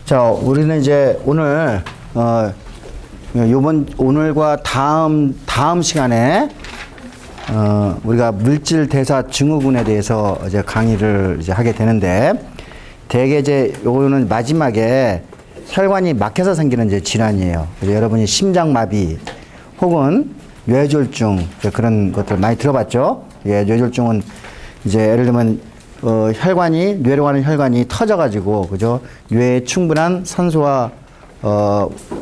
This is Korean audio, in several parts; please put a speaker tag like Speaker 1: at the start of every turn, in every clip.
Speaker 1: 자, 우리는 이제 오늘 오늘과 다음 시간에 우리가 물질 대사 증후군에 대해서 이제 강의를 이제 하게 되는데, 대개 이제 요거는 마지막에 혈관이 막혀서 생기는 이제 질환이에요. 그래서 여러분이 심장마비 혹은 뇌졸중 그런 것들 많이 들어봤죠? 예, 뇌졸중은 이제 예를 들면 뇌로 가는 혈관이 터져가지고, 그죠? 뇌에 충분한 산소와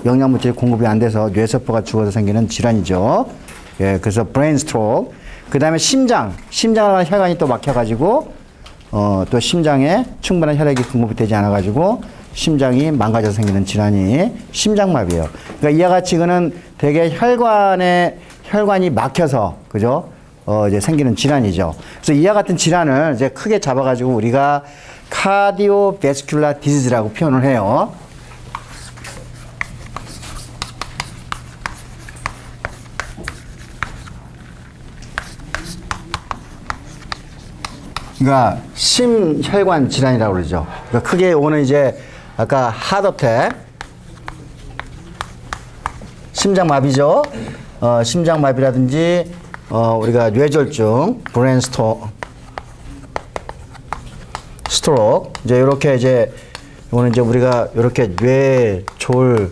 Speaker 1: 영양물질이 공급이 안 돼서 뇌세포가 죽어서 생기는 질환이죠. 예, 그래서 브레인 스트로크. 그 다음에 심장을 가는 혈관이 또 막혀가지고, 또 심장에 충분한 혈액이 공급이 되지 않아가지고, 심장이 망가져서 생기는 질환이 심장마비예요. 그러니까 이와 같이 이거는 되게 혈관이 막혀서, 그죠? 이제 생기는 질환이죠. 그래서 이와 같은 질환을 이제 크게 잡아가지고 우리가 카디오베스큘라 디지즈라고 표현을 해요. 그러니까 심혈관 질환이라고 그러죠. 그러니까 크게 오는 이제 아까 하드어택, 심장마비죠. 심장마비라든지 우리가 뇌졸중, 브레인 스트로크, 이제 이렇게 이제 이거는 이제 우리가 이렇게 뇌졸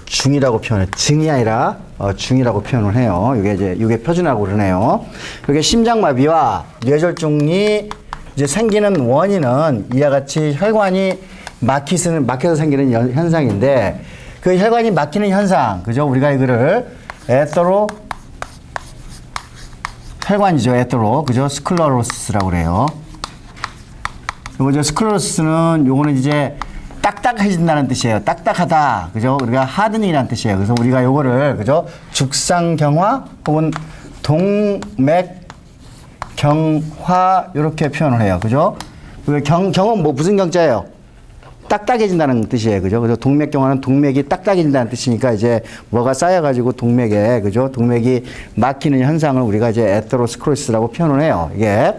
Speaker 1: 중이라고 표현해. 증이 아니라 중이라고 표현을 해요. 이게 표준이라고 그러네요. 이게 심장마비와 뇌졸중이 이제 생기는 원인은 이와 같이 혈관이 막혀서 생기는 현상인데, 그 혈관이 막히는 현상, 그죠? 우리가 이거를 혈관이죠. 그죠? 스클로로시스라고 그래요. 요거 스클로로시스는 요거는 이제 딱딱해진다는 뜻이에요. 딱딱하다. 그죠? 우리가 하드닝이라는 뜻이에요. 그래서 우리가 요거를, 그죠? 죽상경화 혹은 동맥경화 이렇게 표현을 해요. 그죠? 경은 무슨 경자예요? 딱딱해진다는 뜻이에요. 그죠? 그래서 동맥경화는 동맥이 딱딱해진다는 뜻이니까 이제 뭐가 쌓여가지고 동맥에, 그죠? 동맥이 막히는 현상을 우리가 이제 에테로스클로시스라고 표현을 해요. 이게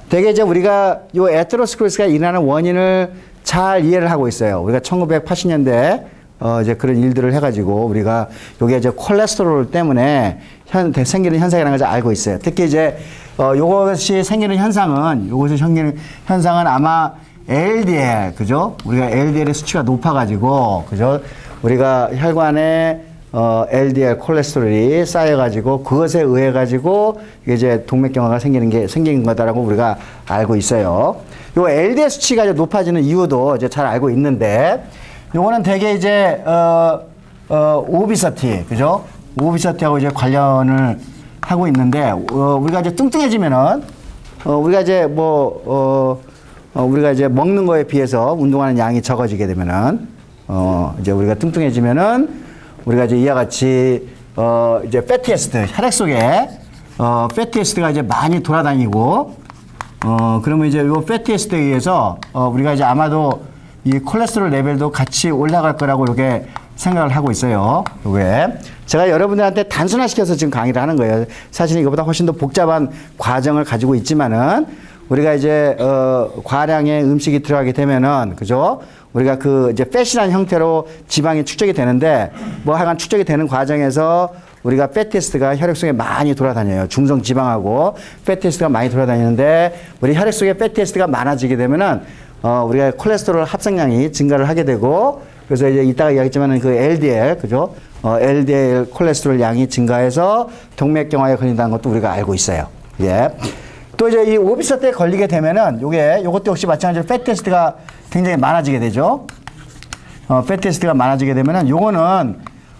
Speaker 1: 되게 이제 우리가 요 에테로스클로시스가 일어나는 원인을 잘 이해를 하고 있어요. 우리가 1980년대 이제 그런 일들을 해가지고 우리가 요게 이제 콜레스테롤 때문에 생기는 현상이라는 걸 알고 있어요. 특히 이제 요것이 생기는 현상은 아마 LDL, 그죠? 우리가 LDL의 수치가 높아가지고, 그죠? 우리가 혈관에 LDL 콜레스테롤이 쌓여가지고 그것에 의해 가지고 이제 동맥경화가 생긴 거다라고 우리가 알고 있어요. 요 LDL 수치가 이제 높아지는 이유도 이제 잘 알고 있는데, 요거는 되게 이제 오비서티, 그죠? 오비서티하고 이제 관련을 하고 있는데, 우리가 이제 뚱뚱해지면은 우리가 이제 먹는 거에 비해서 운동하는 양이 적어지게 되면은, 이제 우리가 뚱뚱해지면은, 우리가 이제 이와 같이, 이제 패티에스드, 혈액 속에, 패티에스드가 이제 많이 돌아다니고, 그러면 이제 요 패티에스드에 의해서, 우리가 이제 아마도 이 콜레스테롤 레벨도 같이 올라갈 거라고 이렇게 생각을 하고 있어요. 요게. 제가 여러분들한테 단순화시켜서 지금 강의를 하는 거예요. 사실 이거보다 훨씬 더 복잡한 과정을 가지고 있지만은, 우리가 이제 과량의 음식이 들어가게 되면은, 그죠? 우리가 이제 팻이라는 형태로 지방이 축적이 되는데, 하여간 축적이 되는 과정에서 우리가 패티에스드가 혈액 속에 많이 돌아다녀요. 중성 지방하고 패티에스드가 많이 돌아다니는데, 우리 혈액 속에 패티에스드가 많아지게 되면은 우리가 콜레스테롤 합성량이 증가를 하게 되고, 그래서 이제 이따가 이야기했지만은 그 LDL, 그죠? LDL 콜레스테롤 양이 증가해서 동맥경화에 걸린다는 것도 우리가 알고 있어요. 예. 또 이제 이 오비서티에 걸리게 되면은 요것도 역시 마찬가지로 패티에스드가 굉장히 많아지게 되죠. 패티에스드가 많아지게 되면은 요거는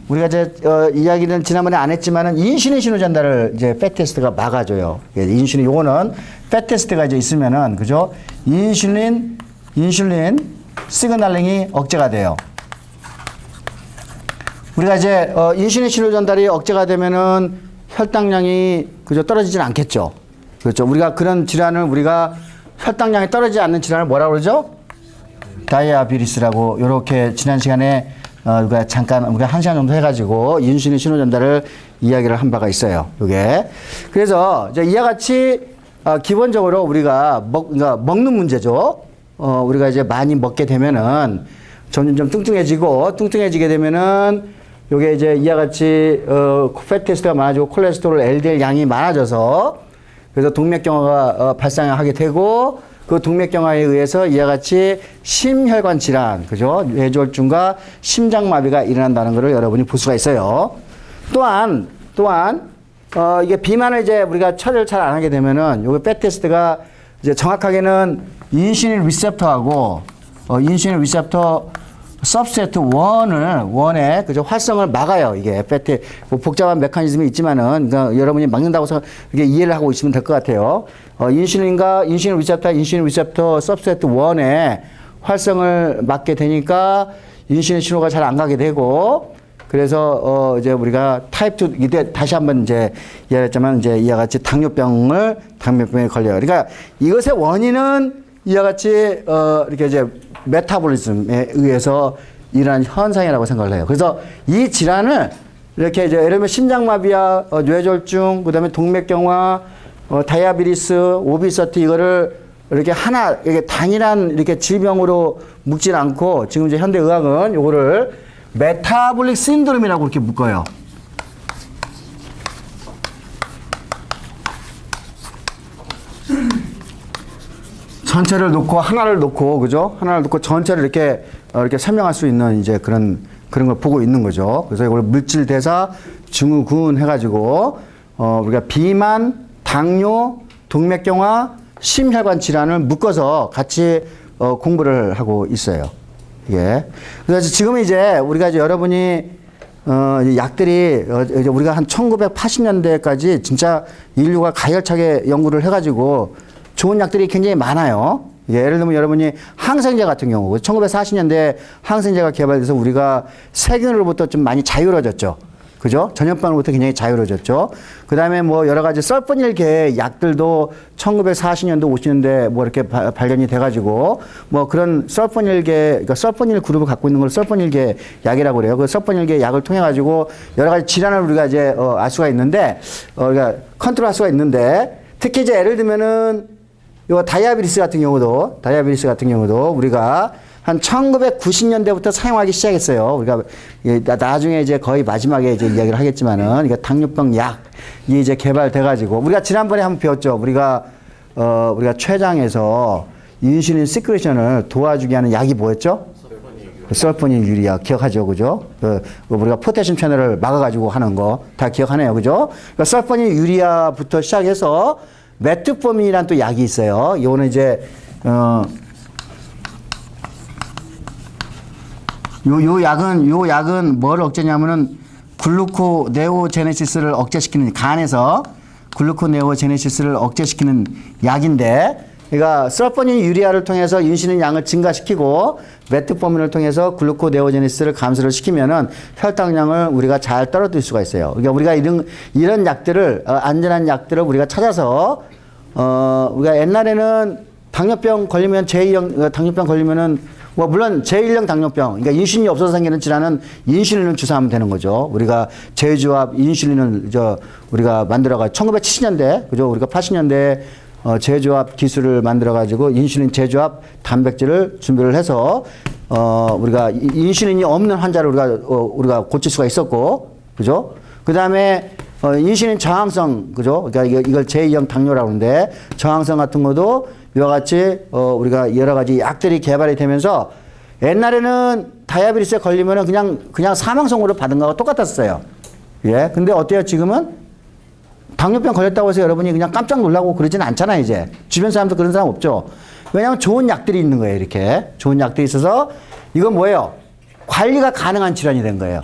Speaker 1: 우리가 이제 이야기는 지난번에 안 했지만은 인슐린 신호 전달을 이제 패티에스드가 막아줘요. 인슐린 요거는 패티에스드가 이제 있으면은, 그죠? 인슐린 시그널링이 억제가 돼요. 우리가 이제 인슐린 신호 전달이 억제가 되면은 혈당량이, 그죠? 떨어지진 않겠죠. 그렇죠. 우리가 그런 질환을, 우리가 혈당량이 떨어지지 않는 질환을 뭐라고 그러죠? 다이아비티스라고, 요렇게 지난 시간에 우리가 우리가 1시간 정도 해가지고 인슐린 신호 전달을 이야기를 한 바가 있어요. 요게. 그래서 이제 이와 같이 기본적으로 우리가 그러니까 먹는 문제죠. 우리가 이제 많이 먹게 되면은 점점 뚱뚱해지게 되면은 요게 이제 이와 같이 패티에스트가 많아지고 콜레스테롤 LDL 양이 많아져서 그래서 동맥경화가 발생하게 되고 그 동맥경화에 의해서 이와 같이 심혈관 질환, 그죠? 뇌졸중과 심장마비가 일어난다는 것을 여러분이 볼 수가 있어요. 또한 이게 비만을 이제 우리가 처리를 잘 안 하게 되면은 요게 패티에스트가 이제 정확하게는 인슐린 리셉터하고 인슐린 리셉터 서브세트 원의 그죠 활성을 막아요. 이게 패티 뭐 복잡한 메커니즘이 있지만은 그러니까 여러분이 막는다고 해서 이게 이해를 하고 있으면 될 것 같아요. 인슐린 리셉터 서브세트 원의 활성을 막게 되니까 인슐린 신호가 잘 안 가게 되고 그래서 이제 우리가 타입 2 이때 다시 한번 이제 이야기했지만 이제 이와 같이 당뇨병에 걸려요. 그러니까 이것의 원인은 이와 같이 이렇게 이제 메타볼리즘에 의해서 일어난 현상이라고 생각을 해요. 그래서 이 질환을 이렇게 이제 예를 들면 심장마비야, 뇌졸중, 그다음에 동맥경화, 다이아비티스, 오비서티 이거를 이렇게 이렇게 단일한 이렇게 질병으로 묶질 않고 지금 이제 현대 의학은 요거를 메타볼릭 신드롬이라고 이렇게 묶어요. 전체를 놓고 하나를 놓고 그죠? 하나를 놓고 전체를 이렇게 설명할 수 있는 이제 그런 걸 보고 있는 거죠. 그래서 이걸 물질 대사 증후군 해가지고 우리가 비만, 당뇨, 동맥경화, 심혈관 질환을 묶어서 같이 공부를 하고 있어요. 예. 그래서 지금 이제 우리가 이제 여러분이 약들이 이제 우리가 한 1980년대까지 진짜 인류가 가열차게 연구를 해가지고 좋은 약들이 굉장히 많아요. 예를 들면 여러분이 항생제 같은 경우 1940년대 항생제가 개발돼서 우리가 세균으로부터 좀 많이 자유로워졌죠. 그죠? 전염병으로부터 굉장히 자유로워졌죠. 그 다음에 뭐 여러 가지 썰포닐계 약들도 1940년대, 50년대 뭐 이렇게 발견이 돼가지고 뭐 그런 썰포닐계, 그러니까 썰포닐 그룹을 갖고 있는 걸 썰포닐계 약이라고 그래요. 그 썰포닐계 약을 통해가지고 여러 가지 질환을 우리가 이제 알 수가 있는데, 우리가 컨트롤 할 수가 있는데, 특히 이제 예를 들면은 요 다이아비티스 같은 경우도 우리가 한 1990년대부터 사용하기 시작했어요. 우리가 나중에 이제 거의 마지막에 이제 이야기를 하겠지만은 이게 당뇨병 약이 이제 개발돼가지고 우리가 지난번에 한번 배웠죠. 우리가 췌장에서 인슐린 시크레션을 도와주게 하는 약이 뭐였죠? 설포닐 유리아 기억하죠, 그죠? 우리가 포태슘 채널을 막아가지고 하는 거 다 기억하네요, 그죠? 그러니까 설포닐 유리아부터 시작해서 메트포민이라는 또 약이 있어요. 이거는 이제 요 약은 뭘 억제냐면은 글루코네오제네시스를 억제시키는 간에서 글루코네오제네시스를 억제시키는 약인데, 그러니까 설포닌 유리아를 통해서 인슐린 양을 증가시키고 메트포민을 통해서 글루코네오제네시스를 감소를 시키면은 혈당량을 우리가 잘 떨어뜨릴 수가 있어요. 그러니까 우리가 이런 약들을 안전한 약들을 우리가 찾아서 우리가 옛날에는 당뇨병 걸리면 제2형 당뇨병 걸리면은 뭐 물론 제1형 당뇨병, 그러니까 인슐린이 없어서 생기는 질환은 인슐린을 주사하면 되는 거죠. 우리가 제조합 인슐린을 우리가 만들어가 1970년대, 그죠? 우리가 80년대 제조합 기술을 만들어 가지고 인슐린 제조합 단백질을 준비를 해서 우리가 인슐린이 없는 환자를 우리가 고칠 수가 있었고, 그죠? 그다음에 인슐린 저항성, 그죠? 그러니까 이걸 제2형 당뇨라고 하는데, 저항성 같은 것도 이와 같이 우리가 여러 가지 약들이 개발이 되면서 옛날에는 다이아비티스에 걸리면은 그냥 사망성으로 받은 거하고 똑같았어요. 예. 근데 어때요? 지금은 당뇨병 걸렸다고 해서 여러분이 그냥 깜짝 놀라고 그러지는 않잖아요, 이제. 주변 사람도 그런 사람 없죠. 왜냐하면 좋은 약들이 있는 거예요, 이렇게. 좋은 약들이 있어서 이건 뭐예요? 관리가 가능한 질환이 된 거예요.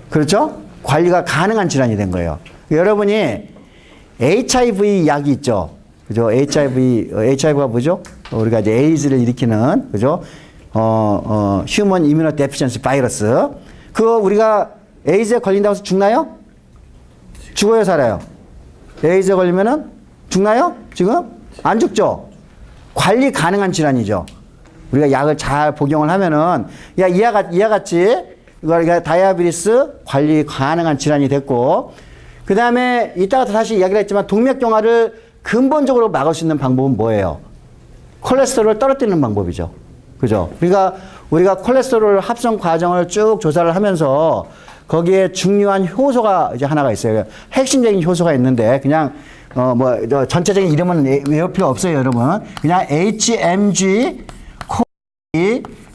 Speaker 1: 그렇죠? 관리가 가능한 질환이 된 거예요. 여러분이 HIV 약이 있죠. 그죠? HIV가 뭐죠? 우리가 이제 에이즈를 일으키는, 그죠? 휴먼 이뮤노 데피션시 바이러스. 그거 우리가 에이즈에 걸린다고 해서 죽나요? 죽어요, 살아요? 에이즈에 걸리면은 죽나요? 지금? 안 죽죠? 관리 가능한 질환이죠. 우리가 약을 잘 복용을 하면은, 이와 같이, 이거 다이아비티스 관리 가능한 질환이 됐고, 그 다음에 이따가 다시 이야기를 했지만 동맥경화를 근본적으로 막을 수 있는 방법은 뭐예요? 콜레스테롤을 떨어뜨리는 방법이죠. 그죠? 그러니까 우리가 콜레스테롤 합성 과정을 쭉 조사를 하면서 거기에 중요한 효소가 이제 하나가 있어요. 핵심적인 효소가 있는데 그냥 전체적인 이름은 외울 필요 없어요, 여러분. 그냥 HMG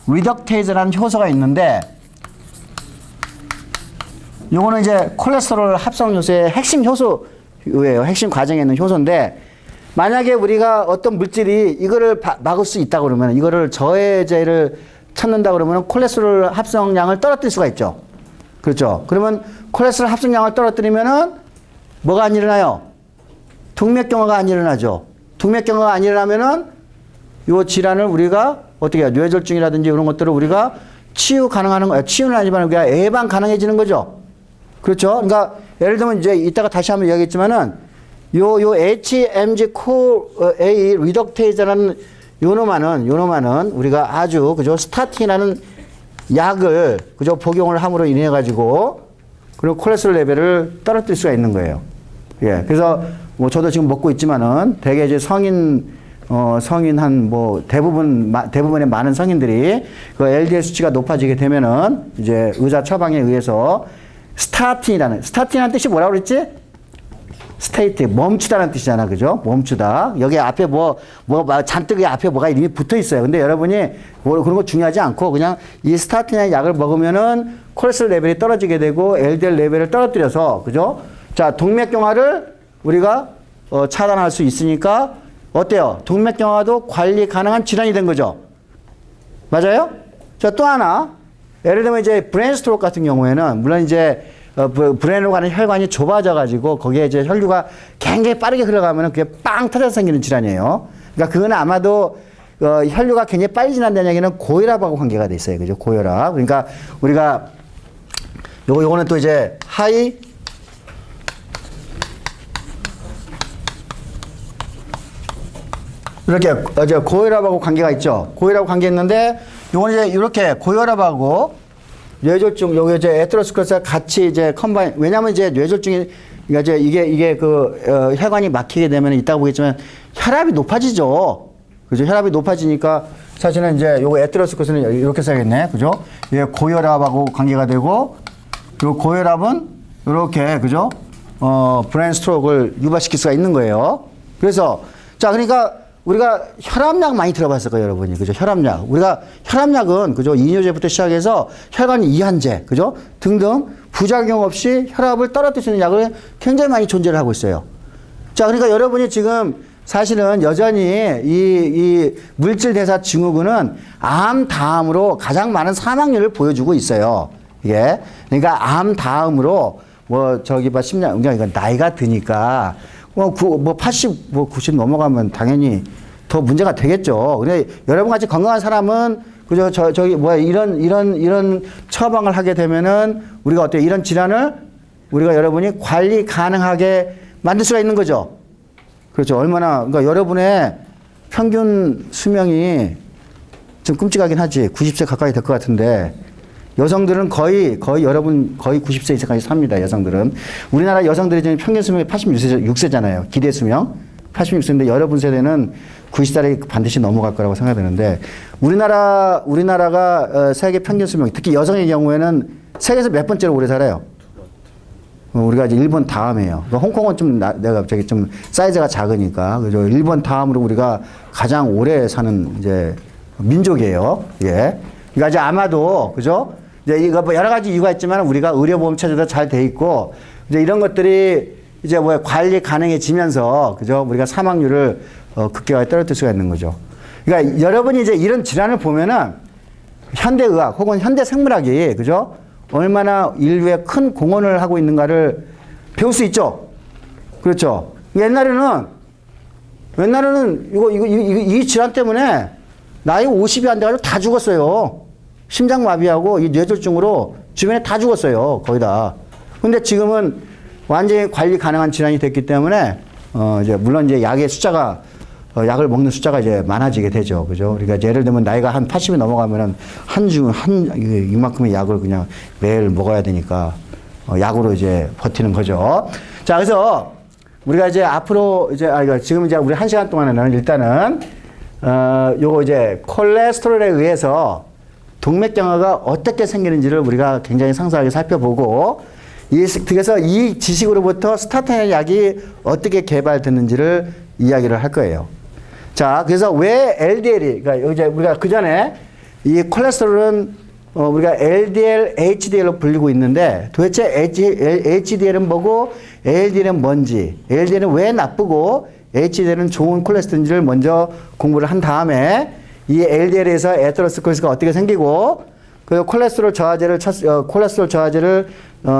Speaker 1: 리덕테이즈라는 효소가 있는데 요거는 이제 콜레스테롤 합성 요소의 핵심 효소예요. 핵심 과정에 있는 효소인데 만약에 우리가 어떤 물질이 이거를 막을 수 있다 그러면 이거를 저해제를 찾는다 그러면 콜레스테롤 합성량을 떨어뜨릴 수가 있죠. 그렇죠. 그러면 콜레스테롤 합성량을 떨어뜨리면은 뭐가 안 일어나요? 동맥경화가 안 일어나죠. 동맥경화가 안 일어나면은 요 질환을 우리가 어떻게 해요? 뇌졸중이라든지 이런 것들을 우리가 치유 가능하는 거예요. 치유는 아니지만 우리가 예방 가능해지는 거죠. 그렇죠. 그러니까 예를 들면 이제 이따가 다시 한번 이야기했지만은 요 HMG-CoA 리덕테이즈라는 요놈아는 우리가 아주 그죠 스타틴이라는 약을 그죠 복용을 함으로 인해 가지고 그리고 콜레스테롤 레벨을 떨어뜨릴 수가 있는 거예요. 예. 그래서 뭐 저도 지금 먹고 있지만은 대개 이제 성인 한 뭐 대부분의 많은 성인들이 그 LDL 수치가 높아지게 되면은 이제 의사 처방에 의해서 스타틴이라는 뜻이 뭐라고 그랬지? 스테이트, 멈추다는 뜻이잖아. 그죠? 멈추다. 여기 앞에 잔뜩 앞에 뭐가 이미 붙어 있어요. 근데 여러분이 그런 거 중요하지 않고 그냥 이 스타틴의 약을 먹으면은 콜레스테롤 레벨이 떨어지게 되고 LDL 레벨을 떨어뜨려서, 그죠? 자, 동맥경화를 우리가 차단할 수 있으니까 어때요? 동맥경화도 관리 가능한 질환이 된 거죠. 맞아요? 자, 또 하나. 예를 들면 이제 브레인 스트로크 같은 경우에는 물론 이제 브레인으로 가는 혈관이 좁아져가지고 거기에 이제 혈류가 굉장히 빠르게 흘러가면은 그게 빵 터져서 생기는 질환이에요. 그러니까 그거는 아마도 혈류가 굉장히 빨리 지난다는 얘기는 고혈압하고 관계가 돼 있어요. 그죠? 고혈압. 그러니까 우리가 요거는 또 이제 하이 이렇게 고혈압하고 관계가 있죠. 고혈압하고 관계 있는데 요거는 이제 이렇게 고혈압하고 뇌졸중, 요게 이제 에테로스클레로시스가 같이 이제 컴바인, 왜냐면 이제 뇌졸중이, 그러니까 이제 이게 혈관이 막히게 되면 이따가 보겠지만 혈압이 높아지죠. 그죠? 혈압이 높아지니까 사실은 이제 요거 에테로스클레로시스는 이렇게 써야겠네. 그죠? 이게 고혈압하고 관계가 되고, 요 고혈압은 이렇게, 그죠? 브레인 스트로크를 유발시킬 수가 있는 거예요. 그래서, 자, 그러니까 우리가 혈압약 많이 들어봤을 거예요, 여러분이. 그죠? 혈압약. 우리가 혈압약은, 그죠? 이뇨제부터 시작해서 혈관 이한제, 그죠? 등등 부작용 없이 혈압을 떨어뜨릴 수 있는 약을 굉장히 많이 존재를 하고 있어요. 자, 그러니까 여러분이 지금 사실은 여전히 이 물질 대사 증후군은 암 다음으로 가장 많은 사망률을 보여주고 있어요. 예. 그러니까 암 다음으로 심장, 이건 나이가 드니까 80, 90 넘어가면 당연히 더 문제가 되겠죠. 근데 여러분 같이 건강한 사람은, 그죠? 이런 처방을 하게 되면은 우리가 어때요? 이런 질환을 우리가 여러분이 관리 가능하게 만들 수가 있는 거죠. 그렇죠. 그러니까 여러분의 평균 수명이 좀 끔찍하긴 하지. 90세 가까이 될 것 같은데 여성들은 거의 90세 이상까지 삽니다. 여성들은. 우리나라 여성들이 지금 평균 수명이 86세잖아요. 기대 수명. 86세인데 여러분 세대는 90살이 반드시 넘어갈 거라고 생각되는데 우리나라가 세계 평균 수명, 특히 여성의 경우에는 세계에서 몇 번째로 오래 살아요? 우리가 이제 일본 다음이에요. 그러니까 홍콩은 내가 갑자기 좀 사이즈가 작으니까. 그죠? 일본 다음으로 우리가 가장 오래 사는 이제 민족이에요. 예. 그러니까 이제 아마도, 그죠? 이제 이거 여러 가지 이유가 있지만 우리가 의료보험 체제도 잘 돼 있고 이제 이런 것들이 이제 관리 가능해지면서, 그죠? 우리가 사망률을 급격하게 떨어뜨릴 수가 있는 거죠. 그러니까 여러분이 이제 이런 질환을 보면은 현대의학 혹은 현대생물학이, 그죠? 얼마나 인류에 큰 공헌을 하고 있는가를 배울 수 있죠. 그렇죠. 옛날에는 이 질환 때문에 나이가 50이 안 돼가지고 다 죽었어요. 심장마비하고 이 뇌졸중으로 주변에 다 죽었어요. 거의 다. 근데 지금은 완전히 관리 가능한 질환이 됐기 때문에, 물론 이제 약을 먹는 숫자가 이제 많아지게 되죠. 그죠? 그러니까 예를 들면 나이가 한 80이 넘어가면은 이만큼의 약을 그냥 매일 먹어야 되니까, 약으로 이제 버티는 거죠. 자, 그래서 우리가 이제 앞으로 지금 이제 우리 1시간 동안에는 일단은, 요거 이제 콜레스테롤에 의해서 동맥경화가 어떻게 생기는지를 우리가 굉장히 상세하게 살펴보고 그래서 이 지식으로부터 스타틴 약이 어떻게 개발됐는지를 이야기를 할 거예요. 자, 그래서 왜 LDL이 그러니까 이제 우리가 그 전에 이 콜레스테롤은 우리가 LDL, HDL로 불리고 있는데 도대체 HDL은 뭐고 LDL은 뭔지, LDL은 왜 나쁘고 HDL은 좋은 콜레스테롤인지를 먼저 공부를 한 다음에 이 LDL에서 에테로스클로시스가 어떻게 생기고 그 콜레스테롤 저하제를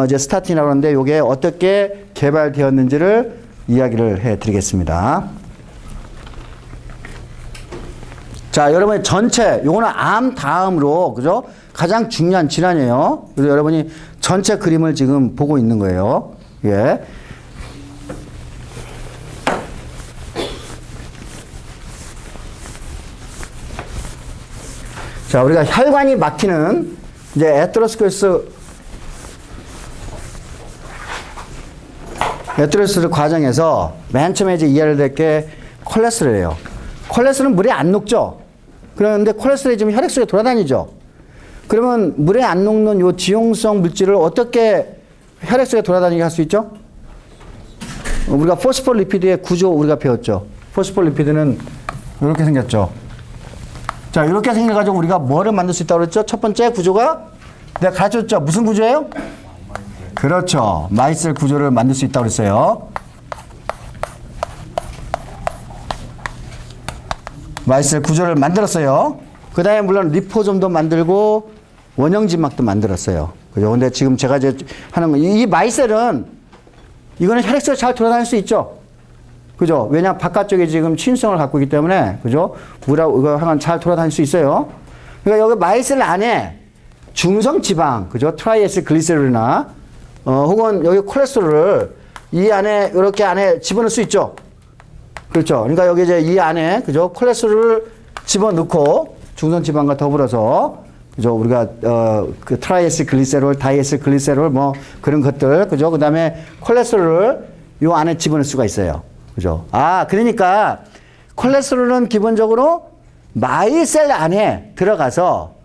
Speaker 1: 이제 스타틴이라고 하는데 이게 어떻게 개발되었는지를 이야기를 해드리겠습니다. 자, 여러분의 전체 요거는 암 다음으로 그죠? 가장 중요한 질환이에요. 그래서 여러분이 전체 그림을 지금 보고 있는 거예요. 예. 자, 우리가 혈관이 막히는 이제 에테로스클로시스 과정에서 맨 처음에 이제 이해를 될 게 콜레스테롤이에요. 콜레스테롤은 물에 안 녹죠. 그런데 콜레스테롤이 지금 혈액 속에 돌아다니죠. 그러면 물에 안 녹는 요 지용성 물질을 어떻게 혈액 속에 돌아다니게 할 수 있죠? 우리가 포스포리피드의 구조 우리가 배웠죠. 포스포리피드는 이렇게 생겼죠. 자, 이렇게 생겨가지고 우리가 뭐를 만들 수 있다고 그랬죠? 첫 번째 구조가 내가 가르쳤죠. 무슨 구조예요? 그렇죠. 마이셀 구조를 만들 수 있다고 그랬어요. 마이셀 구조를 만들었어요. 그 다음에 물론 리포좀도 만들고 원형진막도 만들었어요. 그죠? 근데 지금 제가 이제 하는 건 이 마이셀은 이거는 혈액 속에 잘 돌아다닐 수 있죠. 그죠? 왜냐 바깥쪽에 지금 취인성을 갖고 있기 때문에 그죠? 물하고 이거 하면 잘 돌아다닐 수 있어요. 그러니까 여기 마이셀 안에 중성 지방, 그죠? 트라이에스 글리세롤이나 혹은 여기 콜레스테롤을 이 안에 이렇게 안에 집어넣을 수 있죠. 그렇죠. 그러니까 여기 이제 이 안에 그죠? 콜레스테롤을 집어넣고 중성 지방과 더불어서 그죠? 우리가 그 트라이에스 글리세롤, 다이에스 글리세롤 뭐 그런 것들 그죠? 그다음에 콜레스테롤을 요 안에 집어넣을 수가 있어요. 그죠? 아, 그러니까 콜레스테롤은 기본적으로 마이셀 안에 들어가서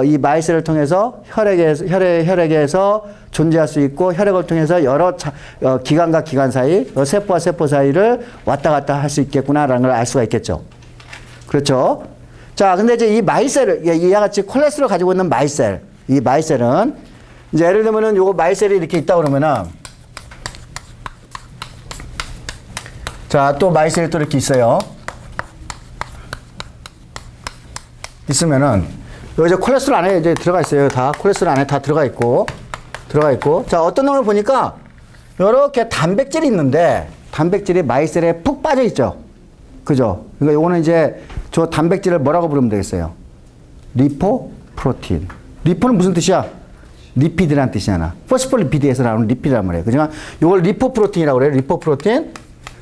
Speaker 1: 이 마이셀을 통해서 혈액에서 존재할 수 있고 혈액을 통해서 여러 기관과 기관 사이, 세포와 세포 사이를 왔다 갔다 할 수 있겠구나라는 걸 알 수가 있겠죠. 그렇죠? 자, 근데 이제 이 마이셀을 이와 같이 콜레스테롤을 가지고 있는 마이셀, 이 마이셀은 이제 예를 들면은 요거 마이셀이 이렇게 있다 그러면은 자, 또 마이셀이 또 이렇게 있어요. 있으면은 여기 이제 콜레스테롤 안에 이제 들어가 있어요. 다 콜레스테롤 안에 다 들어가 있고. 자, 어떤 놈을 보니까 이렇게 단백질이 있는데 단백질이 마이셀에 푹 빠져 있죠. 그죠? 그러니까 요거는 이제 저 단백질을 뭐라고 부르면 되겠어요? 리포프로틴. 리포는 무슨 뜻이야? 리피드라는 뜻이잖아. 포스포리피드에서 나오는 리피드란 말이에요. 그죠? 요걸 리포프로틴이라고 그래요. 리포프로틴.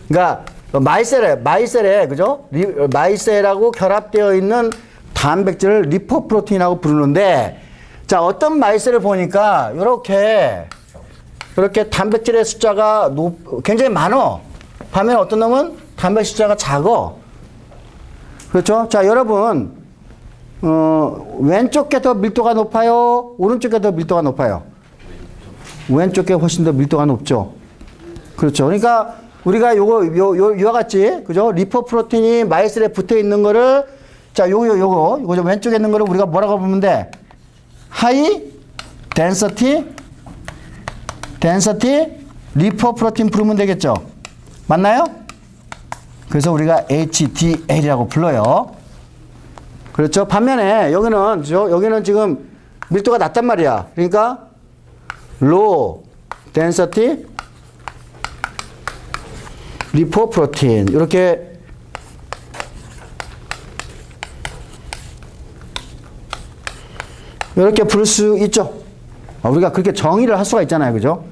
Speaker 1: 그러니까 마이셀에 그죠? 마이셀하고 결합되어 있는 단백질을 리포프로틴이라고 부르는데 자, 어떤 마이셀을 보니까 이렇게 단백질의 숫자가 굉장히 많어. 반면에 어떤 놈은 단백질 숫자가 작어. 그렇죠? 자, 여러분 왼쪽에 더 밀도가 높아요? 오른쪽에 더 밀도가 높아요? 왼쪽에 훨씬 더 밀도가 높죠. 그렇죠. 그러니까 우리가 요와 같이 그죠? 리포프로틴이 마이셀에 붙어 있는 거를 자, 요거 왼쪽에 있는 거를 우리가 뭐라고 부르면 돼? 하이 덴서티 리포프로틴 부르면 되겠죠? 맞나요? 그래서 우리가 HDL이라고 불러요. 그렇죠? 반면에 여기는 지금 밀도가 낮단 말이야. 그러니까 low density 리포프로틴 이렇게 부를 수 있죠. 우리가 그렇게 정의를 할 수가 있잖아요. 그죠?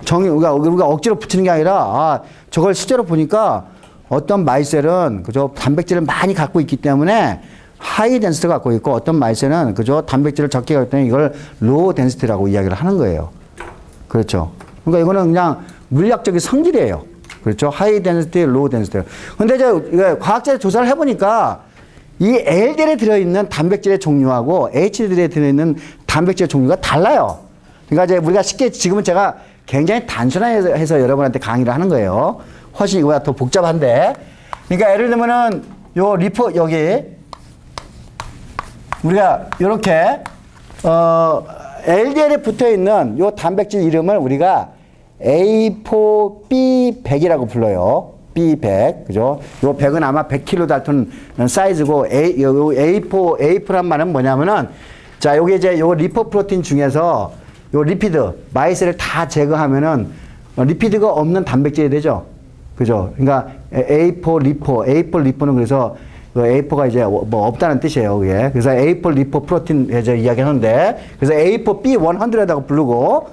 Speaker 1: 우리가 억지로 붙이는 게 아니라, 저걸 실제로 보니까 어떤 마이셀은, 그죠? 단백질을 많이 갖고 있기 때문에 하이 덴시티를 갖고 있고, 어떤 마이셀은, 그죠? 단백질을 적게 갖고 있기 때문에 이걸 로우 덴시티라고 이야기를 하는 거예요. 그렇죠? 그러니까 이거는 그냥 물리학적인 성질이에요. 그렇죠? 하이 덴시티, 로우 덴시티. 근데 이제 과학자들이 조사를 해보니까 이 LDL에 들어있는 단백질의 종류하고 HDL에 들어있는 단백질의 종류가 달라요. 그러니까 이제 우리가 쉽게 지금은 제가 굉장히 단순해서 여러분한테 강의를 하는 거예요. 훨씬 이거보다 더 복잡한데. 그러니까 예를 들면은 요 리포 여기 우리가 이렇게 LDL에 붙어 있는 요 단백질 이름을 우리가 A4B100이라고 불러요. B100. 그죠? 요 100은 아마 100kg 달톤 사이즈고 A4란 말은 뭐냐면은 자, 요게 이제 요 리포프로틴 중에서 요 리피드, 마이셀을 다 제거하면은 리피드가 없는 단백질이 되죠. 그죠? 그러니까 A4 리포는 그래서 그 A4가 이제 뭐 없다는 뜻이에요. 그게. 그래서 A4 리포 프로틴 이제 이야기하는데 그래서 A4B100라고 부르고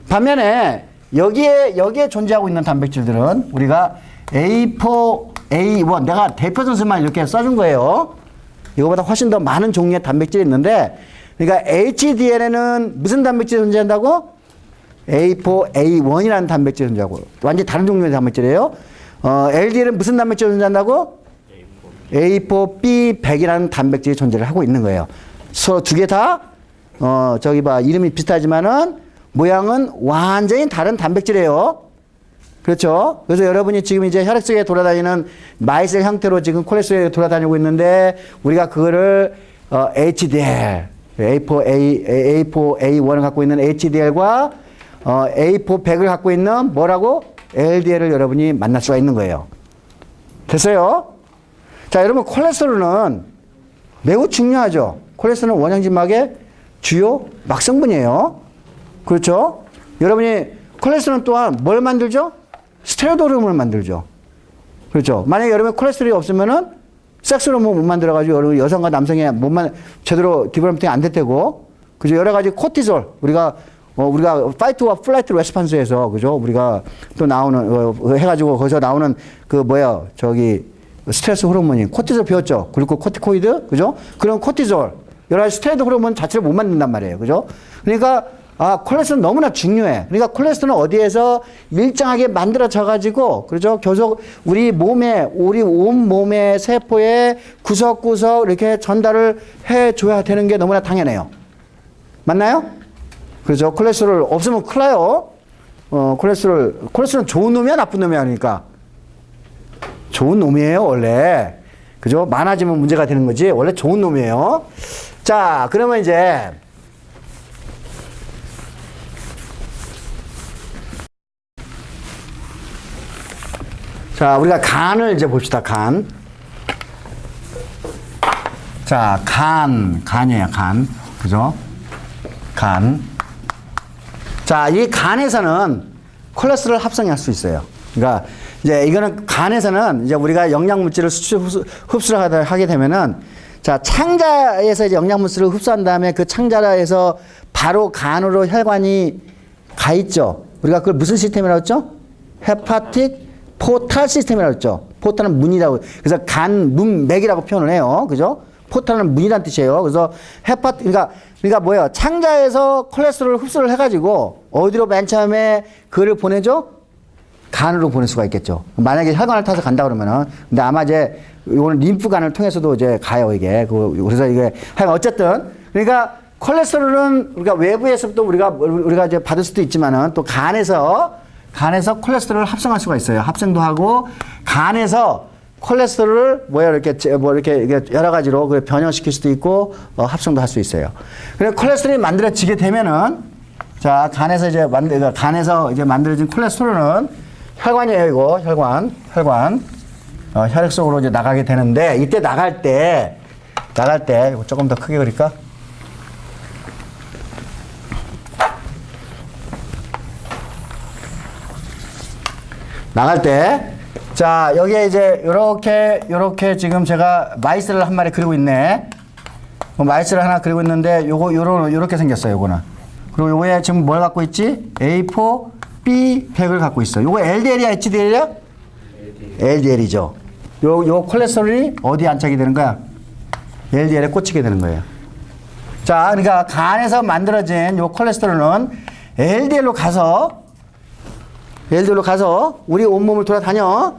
Speaker 1: 반면에 여기에 존재하고 있는 단백질들은 우리가 A4A1 내가 대표 선수만 이렇게 써준 거예요. 이거보다 훨씬 더 많은 종류의 단백질이 있는데 그러니까 HDL에는 무슨 단백질이 존재한다고? A4A1이라는 단백질이 존재하고 완전히 다른 종류의 단백질이에요. LDL은 무슨 단백질이 존재한다고? A4B100이라는 단백질이 존재를 하고 있는 거예요. 서로 두 개 다 저기 봐 이름이 비슷하지만은 모양은 완전히 다른 단백질이에요. 그렇죠? 그래서 여러분이 지금 이제 혈액 속에 돌아다니는 마이셀 형태로 지금 콜레스테롤이 돌아다니고 있는데 우리가 그거를 HDL, A4A1을 갖고 있는 HDL과 A400을 갖고 있는 뭐라고? LDL을 여러분이 만날 수가 있는 거예요. 됐어요? 자, 여러분 콜레스테롤은 매우 중요하죠. 콜레스테롤은 원형진막의 주요 막성분이에요. 그렇죠? 여러분이 콜레스테롤 또한 뭘 만들죠? 스테로이드 호르몬을 만들죠. 그렇죠? 만약에 여러분이 콜레스테롤이 없으면은 섹스 호르몬 못 만들어가지고 여러분 여성과 남성의 몸만 제대로 디벨롭팅이 안 됐다고. 그죠? 여러 가지 코티졸 우리가 파이트와 플라이트 레스판스에서 그죠? 우리가 또 나오는 해가지고 거기서 나오는 그 뭐야 저기 스트레스 호르몬이 코티졸 배웠죠? 글루코코티코이드 그죠? 그런 코티졸 여러 가지 스테로이드 호르몬 자체를 못 만든단 말이에요. 그죠? 그러니까 콜레스테롤은 너무나 중요해. 그러니까 콜레스테롤은 어디에서 일정하게 만들어져 가지고, 그렇죠? 계속 우리 온 몸의 세포에 구석구석 이렇게 전달을 해 줘야 되는 게 너무나 당연해요. 맞나요? 그렇죠? 콜레스테롤 없으면 큰일 나요. 콜레스테롤은 좋은 놈이야, 나쁜 놈이야, 그러니까. 좋은 놈이에요, 원래. 그죠? 많아지면 문제가 되는 거지. 원래 좋은 놈이에요. 자, 그러면 이제, 자, 우리가 간을 이제 봅시다, 간. 자, 간이에요, 간. 그죠? 간. 자, 이 간에서는 콜레스테롤 합성할 수 있어요. 그러니까, 이제 이거는 간에서는 이제 우리가 영양물질을 흡수를 하게 되면은 자, 창자에서 이제 영양물질을 흡수한 다음에 그 창자에서 바로 간으로 혈관이 가 있죠. 우리가 그걸 무슨 시스템이라고 했죠? 헤파틱 포탈 시스템이라고 했죠. 포탈은 문이라고. 그래서 간 문맥이라고 표현을 해요. 그죠? 포탈은 문이라는 뜻이에요. 그래서 그러니까 뭐예요? 창자에서 콜레스테롤을 흡수를 해가지고 어디로 맨 처음에 그를 보내죠? 간으로 보낼 수가 있겠죠. 만약에 혈관을 타서 간다 그러면은, 근데 아마 이제 이거는 림프관을 통해서도 이제 가요, 이게. 그래서 이게 하여간 어쨌든 그러니까 콜레스테롤은 우리가 외부에서도 우리가 이제 받을 수도 있지만은 또 간에서 콜레스테롤을 합성할 수가 있어요. 합성도 하고 간에서 콜레스테롤을 이렇게 여러 가지로 변형시킬 수도 있고 합성도 할 수 있어요. 그래서 콜레스테롤이 만들어지게 되면은 자, 간에서 이제 만들어진 콜레스테롤은 혈관이에요, 이거. 혈관. 혈액 속으로 이제 나가게 되는데, 이때 나갈 때, 이거 조금 더 크게 그릴까? 나갈 때, 자, 여기에 이제, 요렇게 지금 제가 마이스를 한 마리 그리고 있네. 마이스를 하나 그리고 있는데, 요렇게 생겼어요, 요거는. 그리고 요거에 지금 뭘 갖고 있지? A4B100을 갖고 있어. 요거 LDL이야, HDL이야? LDL이죠. 요 콜레스테롤이 어디에 안착이 되는 거야? LDL에 꽂히게 되는 거예요. 자, 그러니까 간에서 만들어진 요 콜레스테롤은 LDL로 가서 우리 온몸을 돌아다니면서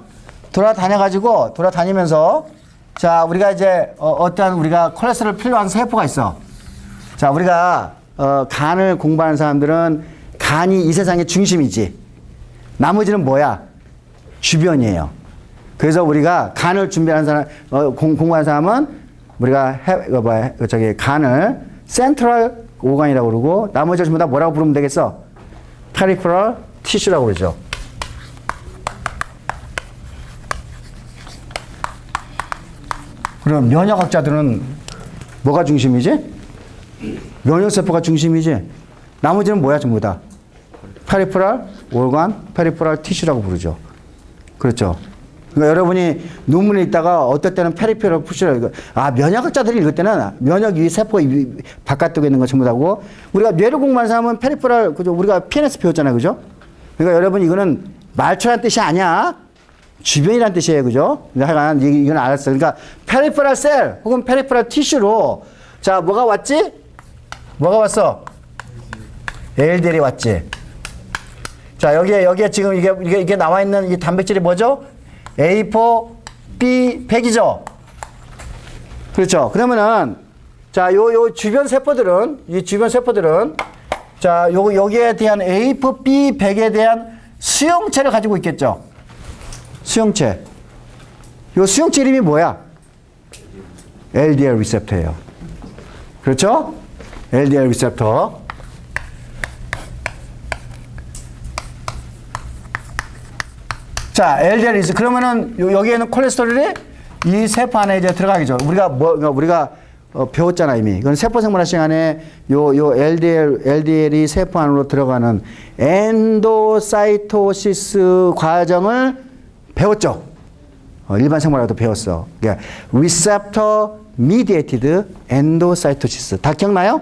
Speaker 1: 자, 우리가 이제 어떠한 우리가 콜레스테롤 필요한 세포가 있어. 자, 우리가 간을 공부하는 사람들은 간이 이 세상의 중심이지. 나머지는 뭐야? 주변이에요. 그래서 우리가 간을 준비하는 사람, 공부하는 사람은 우리가 간을 센트럴 오간이라고 그러고 나머지 전부 다 뭐라고 부르면 되겠어? 페리퍼럴 티슈라고 그러죠. 그럼 면역학자들은 뭐가 중심이지? 면역세포가 중심이지. 나머지는 뭐야 전부 다? 페리퍼럴 오간, 페리퍼럴 티슈라고 부르죠. 그렇죠. 그러니까 여러분이 논문을 읽다가 어떨 때는 페리페럴 푸시라고 면역학자들이 읽을 때는 면역 이 세포 바깥쪽에 있는 거 전부 다고 우리가 뇌를 공부하는 사람은 페리페럴 그죠? 우리가 PNS 배웠잖아요. 그죠? 그러니까 여러분 이거는 말초란 뜻이 아니야. 주변이란 뜻이에요. 그죠? 그러니까 하여간 이건 알았어. 그러니까 페리페럴 셀 혹은 페리페럴 티슈로 자, 뭐가 왔지? 뭐가 왔어? LDL이 왔지. 자, 여기에 지금 이게 나와 있는 이 단백질이 뭐죠? A4B100이죠. 그렇죠. 그러면은 자, 요 주변 세포들은 자, 여기에 대한 A4B100에 대한 수용체를 가지고 있겠죠. 수용체. 요 수용체 이름이 뭐야? LDL 리셉터예요. 그렇죠? LDL 리셉터. 자, LDL 리셉터. 그러면은 여기에는 콜레스테롤이 이 세포 안에 이제 들어가겠죠. 우리가 배웠잖아 이미. 이건 세포생물학 시간에 요 LDL이 세포 안으로 들어가는 엔도사이토시스 과정을 배웠죠. 일반 생물학도 배웠어. 그러니까 receptor mediated endocytosis. 다 기억나요?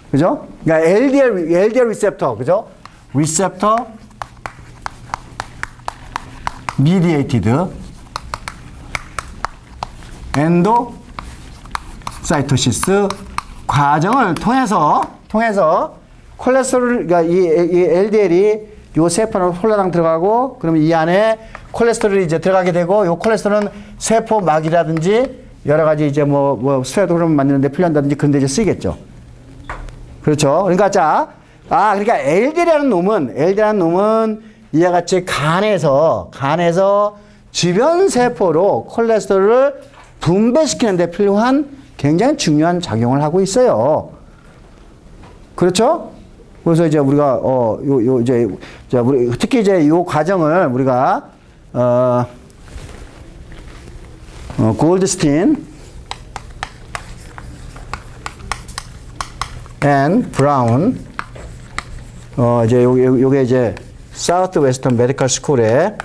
Speaker 1: 그죠? 그러니까 LDL receptor, 그죠? receptor mediated endocytosis 과정을 통해서 콜레스테롤, 그러니까 이 LDL이 요 세포는 홀라당 들어가고 그러면 이 안에 콜레스테롤이 이제 들어가게 되고 요 콜레스테롤은 세포막이라든지 여러 가지 이제 뭐 스테로이드 호르몬 만드는데 필요한다든지 그런 데 이제 쓰이겠죠. 그렇죠. 그러니까 그러니까 LDL이라는 놈은 이와 같이 간에서 주변 세포로 콜레스테롤을 분배시키는 데 필요한 굉장히 중요한 작용을 하고 있어요. 그렇죠? 그래서 이제 우리가 우리 특히 이제 요 과정을 우리가 골드스틴 and 브라운 이제 요게 이제 사우스 웨스턴 메디컬 스쿨에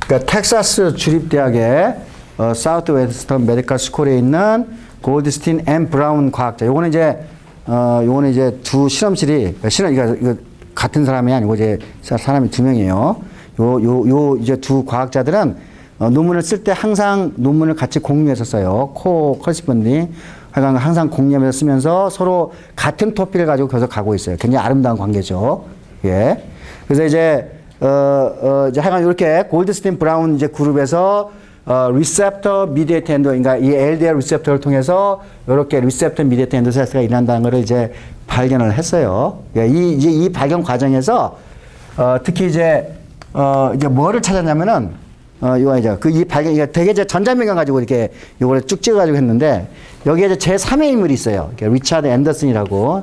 Speaker 1: 그러니까 텍사스 주립대학의 사우스 웨스턴 메디컬 스쿨에 있는 골드스틴 앤 브라운 과학자. 요거는 이제 두 실험실이 이거 같은 사람이 아니고 이제 사람이 두 명이에요. 이제 두 과학자들은 논문을 쓸 때 항상 논문을 같이 공유해서 써요. 코러스펀딩. 항상 공유하면서 쓰면서 서로 같은 토픽을 가지고 계속 가고 있어요. 굉장히 아름다운 관계죠. 예. 그래서 이제 이제 하여간 이렇게 골드스틴 브라운 이제 그룹에서 리셉터 미디에이트 엔도, 그러니까 이 LDL 리셉터를 통해서 이렇게 리셉터 미디에이트 엔도사이트가 일어난다는 것을 이제 발견을 했어요. 이 발견 과정에서 특히 이제 뭐를 찾았냐면은 이거 이제 이 발견 이게 되게 이제 전자명령 가지고 이렇게 이거를 쭉 찍어가지고 했는데 여기에 이제 제 3의 인물이 있어요. 리차드 앤더슨이라고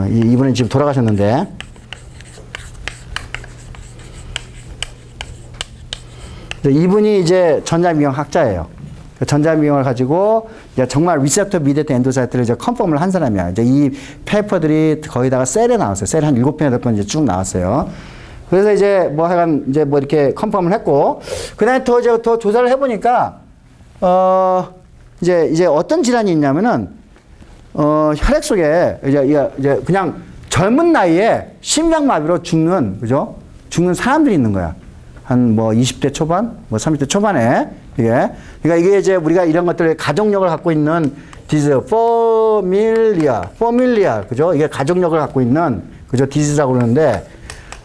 Speaker 1: 이분은 지금 돌아가셨는데. 이분이 이제 전자미경 학자예요. 전자미경을 가지고 정말 리셉터 미디에이트 엔도사이트를 이제 컨펌을 한 사람이야. 이제 이 페이퍼들이 거의다가 셀에 나왔어요. 셀에 한 7편, 8편 이제 쭉 나왔어요. 그래서 이제 뭐 하여간 이제 뭐 이렇게 컨펌을 했고, 그 다음에 더 조사를 해보니까, 이제 어떤 질환이 있냐면은, 혈액 속에 이제 그냥 젊은 나이에 심장마비로 죽는, 그죠? 죽는 사람들이 있는 거야. 한 뭐 20대 초반, 뭐 30대 초반에 이게 그러니까 이게 이제 우리가 이런 것들 가족력을 갖고 있는 디즈, 포밀리아, 그죠? 이게 가족력을 갖고 있는, 그죠? 디즈라고 그러는데,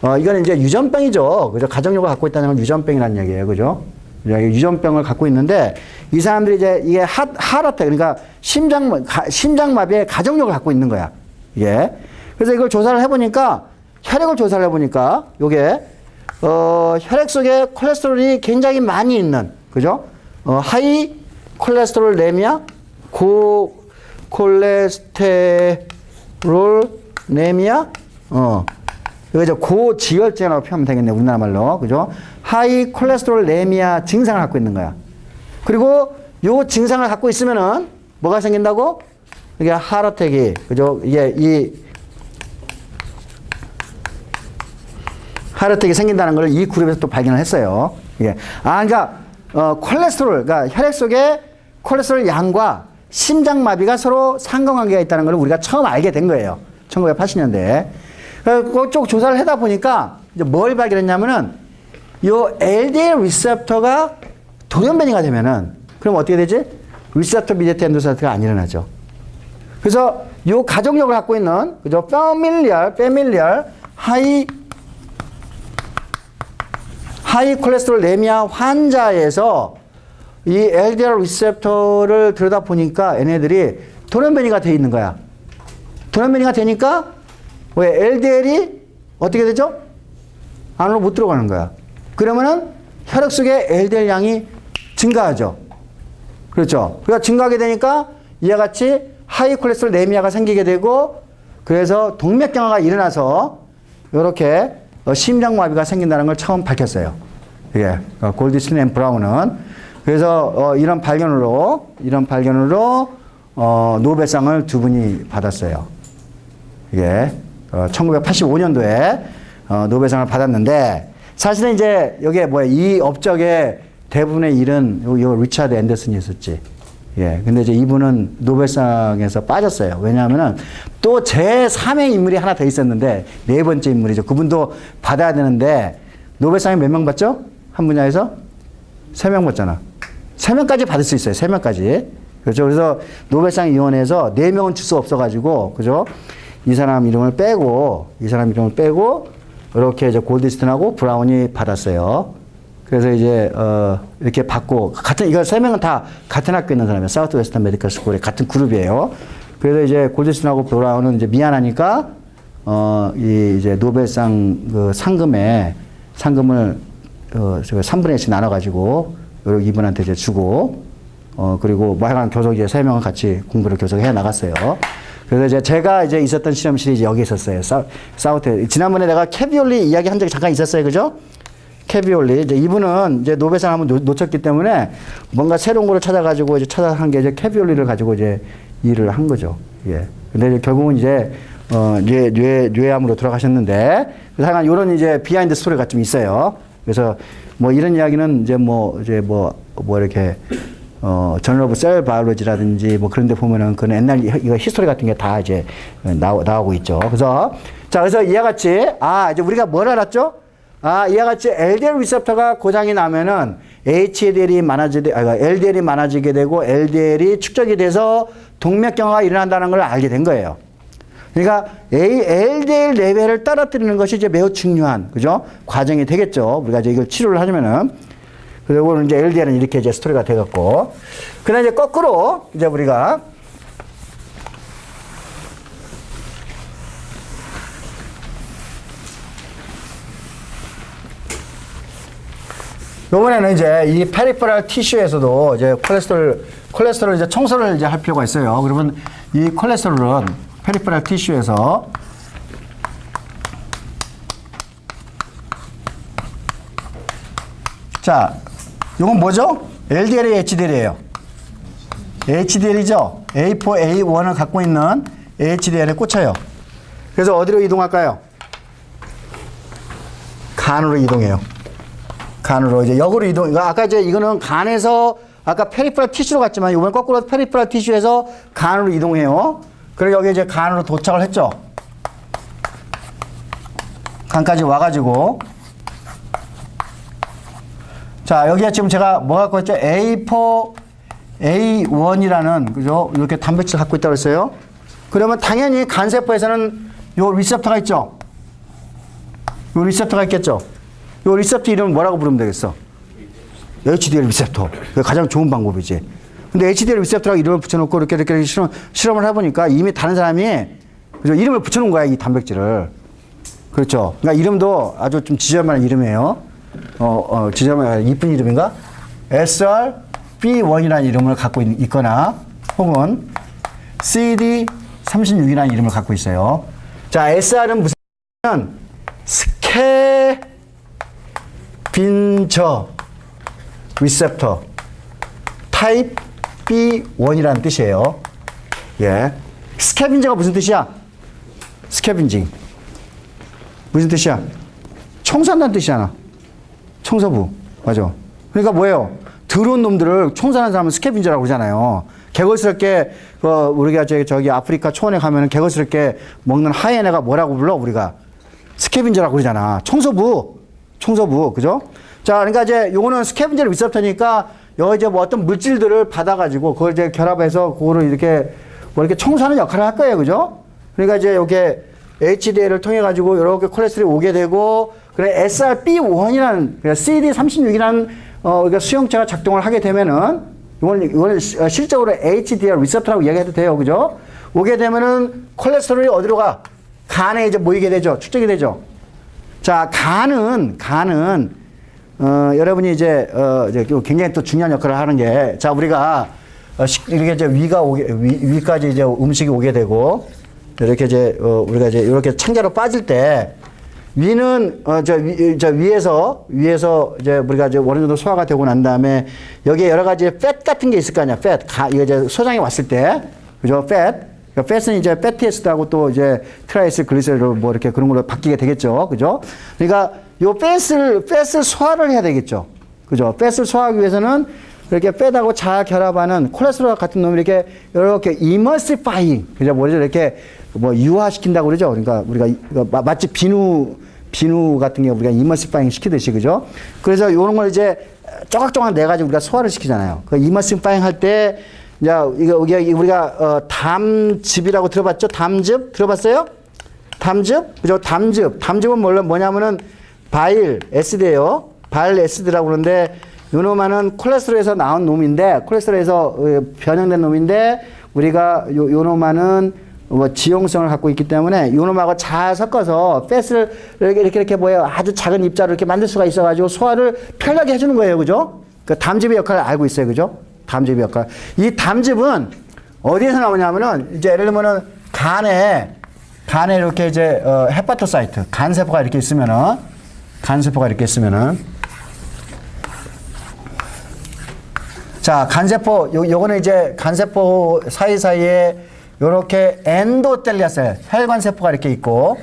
Speaker 1: 이거는 이제 유전병이죠. 그죠? 가족력을 갖고 있다는 건 유전병이라는 얘기예요. 그죠? 유전병을 갖고 있는데, 이 사람들이 이제 이게 하르트, 그러니까 심장마비의 가족력을 갖고 있는 거야. 이게. 그래서 이걸 조사를 해보니까, 혈액을 조사를 해보니까, 요게, 혈액 속에 콜레스테롤이 굉장히 많이 있는, 그죠? 하이 콜레스테롤 레미아, 고 콜레스테롤 레미아, 이거 이제 고지혈증이라고 표현하면 되겠네, 우리나라 말로. 그죠? 하이 콜레스테롤 레미아 증상을 갖고 있는 거야. 그리고 요 증상을 갖고 있으면은 뭐가 생긴다고? 이게 하르텍이, 그죠? 이게 이 하르텍이 생긴다는 걸 이 그룹에서 또 발견을 했어요. 이게. 그러니까, 콜레스테롤, 그러니까 혈액 속에 콜레스테롤 양과 심장마비가 서로 상관관계가 있다는 걸 우리가 처음 알게 된 거예요. 1980년대에. 그쪽 조사를 하다 보니까 이제 뭘 발견했냐면은 요 LDL 리셉터가 돌연변이가 되면은 그럼 어떻게 되지? 리셉터 미디에이트 엔도사이트가 안 일어나죠. 그래서 요 가족력을 갖고 있는 그죠? 패밀리얼 하이 콜레스테롤 레미아 환자에서 이 LDL 리셉터를 들여다 보니까 얘네들이 돌연변이가 돼 있는 거야. 돌연변이가 되니까 왜 LDL이 어떻게 되죠? 안으로 못 들어가는 거야. 그러면은 혈액 속에 LDL 양이 증가하죠. 그렇죠. 그러니까 증가하게 되니까 이와 같이 하이 콜레스테롤 레미아가 생기게 되고 그래서 동맥경화가 일어나서 이렇게 심장마비가 생긴다는 걸 처음 밝혔어요. 예, 골드스틴 앤 브라운은 그래서 이런 발견으로 노벨상을 두 분이 받았어요. 예, 1985년도에 노벨상을 받았는데 사실은 이제 여기에 뭐야 이 업적의 대부분의 일은 요 리차드 앤더슨이 있었지. 예, 근데 이제 이분은 노벨상에서 빠졌어요. 왜냐하면은 또 제3의 인물이 하나 더 있었는데 네 번째 인물이죠. 그분도 받아야 되는데 노벨상에 몇 명 받죠? 한 분야에서 3명 받잖아. 3명까지 받을 수 있어요. 3명까지. 그렇죠. 그래서 노벨상위원회에서 4명은 줄 수 없어가지고, 그죠? 이 사람 이름을 빼고, 이렇게 이제 골드스틴하고 브라운이 받았어요. 그래서 이제, 이렇게 받고, 이거 3명은 다 같은 학교에 있는 사람이에요. 사우스 웨스턴 메디컬 스쿨의 같은 그룹이에요. 그래서 이제 골드스틴하고 브라운은 이제 미안하니까, 이제 노벨상 그 상금을, 3분의 1씩 나눠가지고, 이분한테 이제 주고, 그리고 뭐 하여간 교석 이제 3명은 같이 공부를 교석해 나갔어요. 그래서 이제 제가 이제 있었던 실험실이 이제 여기 있었어요. 사우트. 지난번에 내가 캐비올리 이야기 한 적이 잠깐 있었어요. 그죠? 캐비올리. 이제 이분은 이제 노벨상 한번 놓쳤기 때문에 뭔가 새로운 거를 찾아가지고 이제 찾아한 게 이제 캐비올리를 가지고 이제 일을 한 거죠. 예. 근데 이제 결국은 이제, 뇌암으로 돌아가셨는데, 그래서 하여간 요런 이제 비하인드 스토리가 좀 있어요. 그래서 뭐 이런 이야기는 이제 이렇게, 저널 오브 셀 바이올로지라든지 뭐 그런 데 보면은 그 옛날 이거 히스토리 같은 게 다 이제 나오고 있죠. 그래서, 그래서 이와 같이, 이제 우리가 뭘 알았죠? 이와 같이 LDL 리셉터가 고장이 나면은 LDL이 많아지게 되고 LDL이 축적이 돼서 동맥경화가 일어난다는 걸 알게 된 거예요. 그러니까 LDL 레벨을 떨어뜨리는 것이 이제 매우 중요한, 그죠? 과정이 되겠죠. 우리가 이제 이걸 치료를 하려면은. 그리고 이제 LDL은 이렇게 이제 스토리가 되겠고. 그 다음에 이제 거꾸로 이제 우리가 요번에는 이제 이 페리페럴 티슈에서도 이제 콜레스테롤 이제 청소를 이제 할 필요가 있어요. 그러면 이 콜레스테롤은 페리페럴 티슈에서 자, 이건 뭐죠? LDL이 HDL이에요. HDL이죠? A4, A1을 갖고 있는 HDL에 꽂혀요. 그래서 어디로 이동할까요? 간으로 이동해요. 간으로 이제 역으로 이동. 아까 이제 이거는 간에서 아까 페리페럴 티슈로 갔지만 이번엔 거꾸로 페리페럴 티슈에서 간으로 이동해요. 그리고 여기 이제 간으로 도착을 했죠. 간까지 와가지고 자 여기에 지금 제가 뭐 갖고 있죠? A4, A1이라는, 그죠? 이렇게 단백질을 갖고 있다고 했어요. 그러면 당연히 간세포에서는 요 리셉터가 있죠? 요 리셉터가 있겠죠? 요 리셉터 이름을 뭐라고 부르면 되겠어? HDL 리셉터. 그게 가장 좋은 방법이지. 근데 HDL 리셉터라고 이름을 붙여놓고 이렇게 실험을 해보니까 이미 다른 사람이, 그죠? 이름을 붙여놓은 거야, 이 단백질을. 그렇죠. 그러니까 이름도 아주 좀 지저분한 이름이에요. 지저분한, 이쁜 이름인가? SRB1이라는 이름을 갖고 있거나, 혹은 CD36이라는 이름을 갖고 있어요. 자, SR은 무슨, 스캐빈저 리셉터 타입 B1이라는 뜻이에요. 예. 스캐빈저가 무슨 뜻이야? 스캐빈징. 무슨 뜻이야? 청소한다는 뜻이잖아. 청소부. 맞아. 그러니까 뭐예요? 더러운 놈들을 청소하는 사람은 스캐빈저라고 그러잖아요. 개걸스럽게, 우리가 저기 아프리카 초원에 가면은 개걸스럽게 먹는 하이에나가 뭐라고 불러? 우리가 스캐빈저라고 그러잖아. 청소부. 청소부. 그죠? 자, 그러니까 이제 요거는 스캐빈저 리셉터니까 여기 이제 뭐 어떤 물질들을 받아가지고 그걸 이제 결합해서 그거를 이렇게 뭐 이렇게 청소하는 역할을 할 거예요. 그죠? 그러니까 이제 요게 HDL을 통해가지고 이렇게 콜레스테롤이 오게 되고, 그래 SRB1이라는, CD36이라는, 그러니까 수용체가 작동을 하게 되면은, 이거는 실적으로 HDL 리셉터라고 이야기해도 돼요. 그죠? 오게 되면은 콜레스테롤이 어디로 가? 간에 이제 모이게 되죠. 축적이 되죠. 자, 간은, 여러분이 이제 굉장히 또 중요한 역할을 하는 게, 자, 우리가, 이렇게 이제 위까지 이제 음식이 오게 되고, 이렇게 이제, 우리가 이제 이렇게 창자로 빠질 때, 위는, 위에서 이제 우리가 이제 어느 정도 소화가 되고 난 다음에, 여기에 여러 가지 팻 같은 게 있을 거 아니야, 팻. 이거 이제 소장에 왔을 때, 그죠, 팻. 그러니까 팻은 이제 패티에스드하고 또 이제 트라이스 글리세롤 뭐 이렇게 그런 걸로 바뀌게 되겠죠. 그죠? 그러니까 요 팻을 소화를 해야 되겠죠. 그죠? 팻을 소화하기 위해서는 이렇게 팻하고 잘 결합하는 콜레스테롤 같은 놈이 이렇게 이머시파잉, 그죠? 뭐죠? 이렇게 뭐 유화시킨다고 그러죠. 그러니까 우리가 마치 비누 같은 게 우리가 이머시파잉 시키듯이, 그죠? 그래서 요런 걸 이제 쪼각쪼각 내가지고 우리가 소화를 시키잖아요. 그 이머시파잉 할 때, 자, 우리가, 담즙이라고 들어봤죠? 담즙? 들어봤어요? 담즙? 그죠? 담즙은 뭐냐면은 바일 에시드예요. 바일 에시드라고 그러는데, 요 놈은 콜레스테롤에서 나온 놈인데, 콜레스테롤에서 변형된 놈인데, 우리가 요 놈은 뭐 지용성을 갖고 있기 때문에 요 놈하고 잘 섞어서 팻을 이렇게 뭐예요? 아주 작은 입자로 이렇게 만들 수가 있어가지고 소화를 편하게 해주는 거예요. 그죠? 그 담즙의 역할을 알고 있어요. 그죠? 담즙의 역할. 이 담즙은 어디에서 나오냐면은, 이제 예를 들면은 간에 이렇게 이제, 헤파토사이트, 간세포가 이렇게 있으면은, 자, 간세포, 요거는 이제 간세포 사이사이에 요렇게 엔도텔리아 셀, 혈관세포가 이렇게 있고,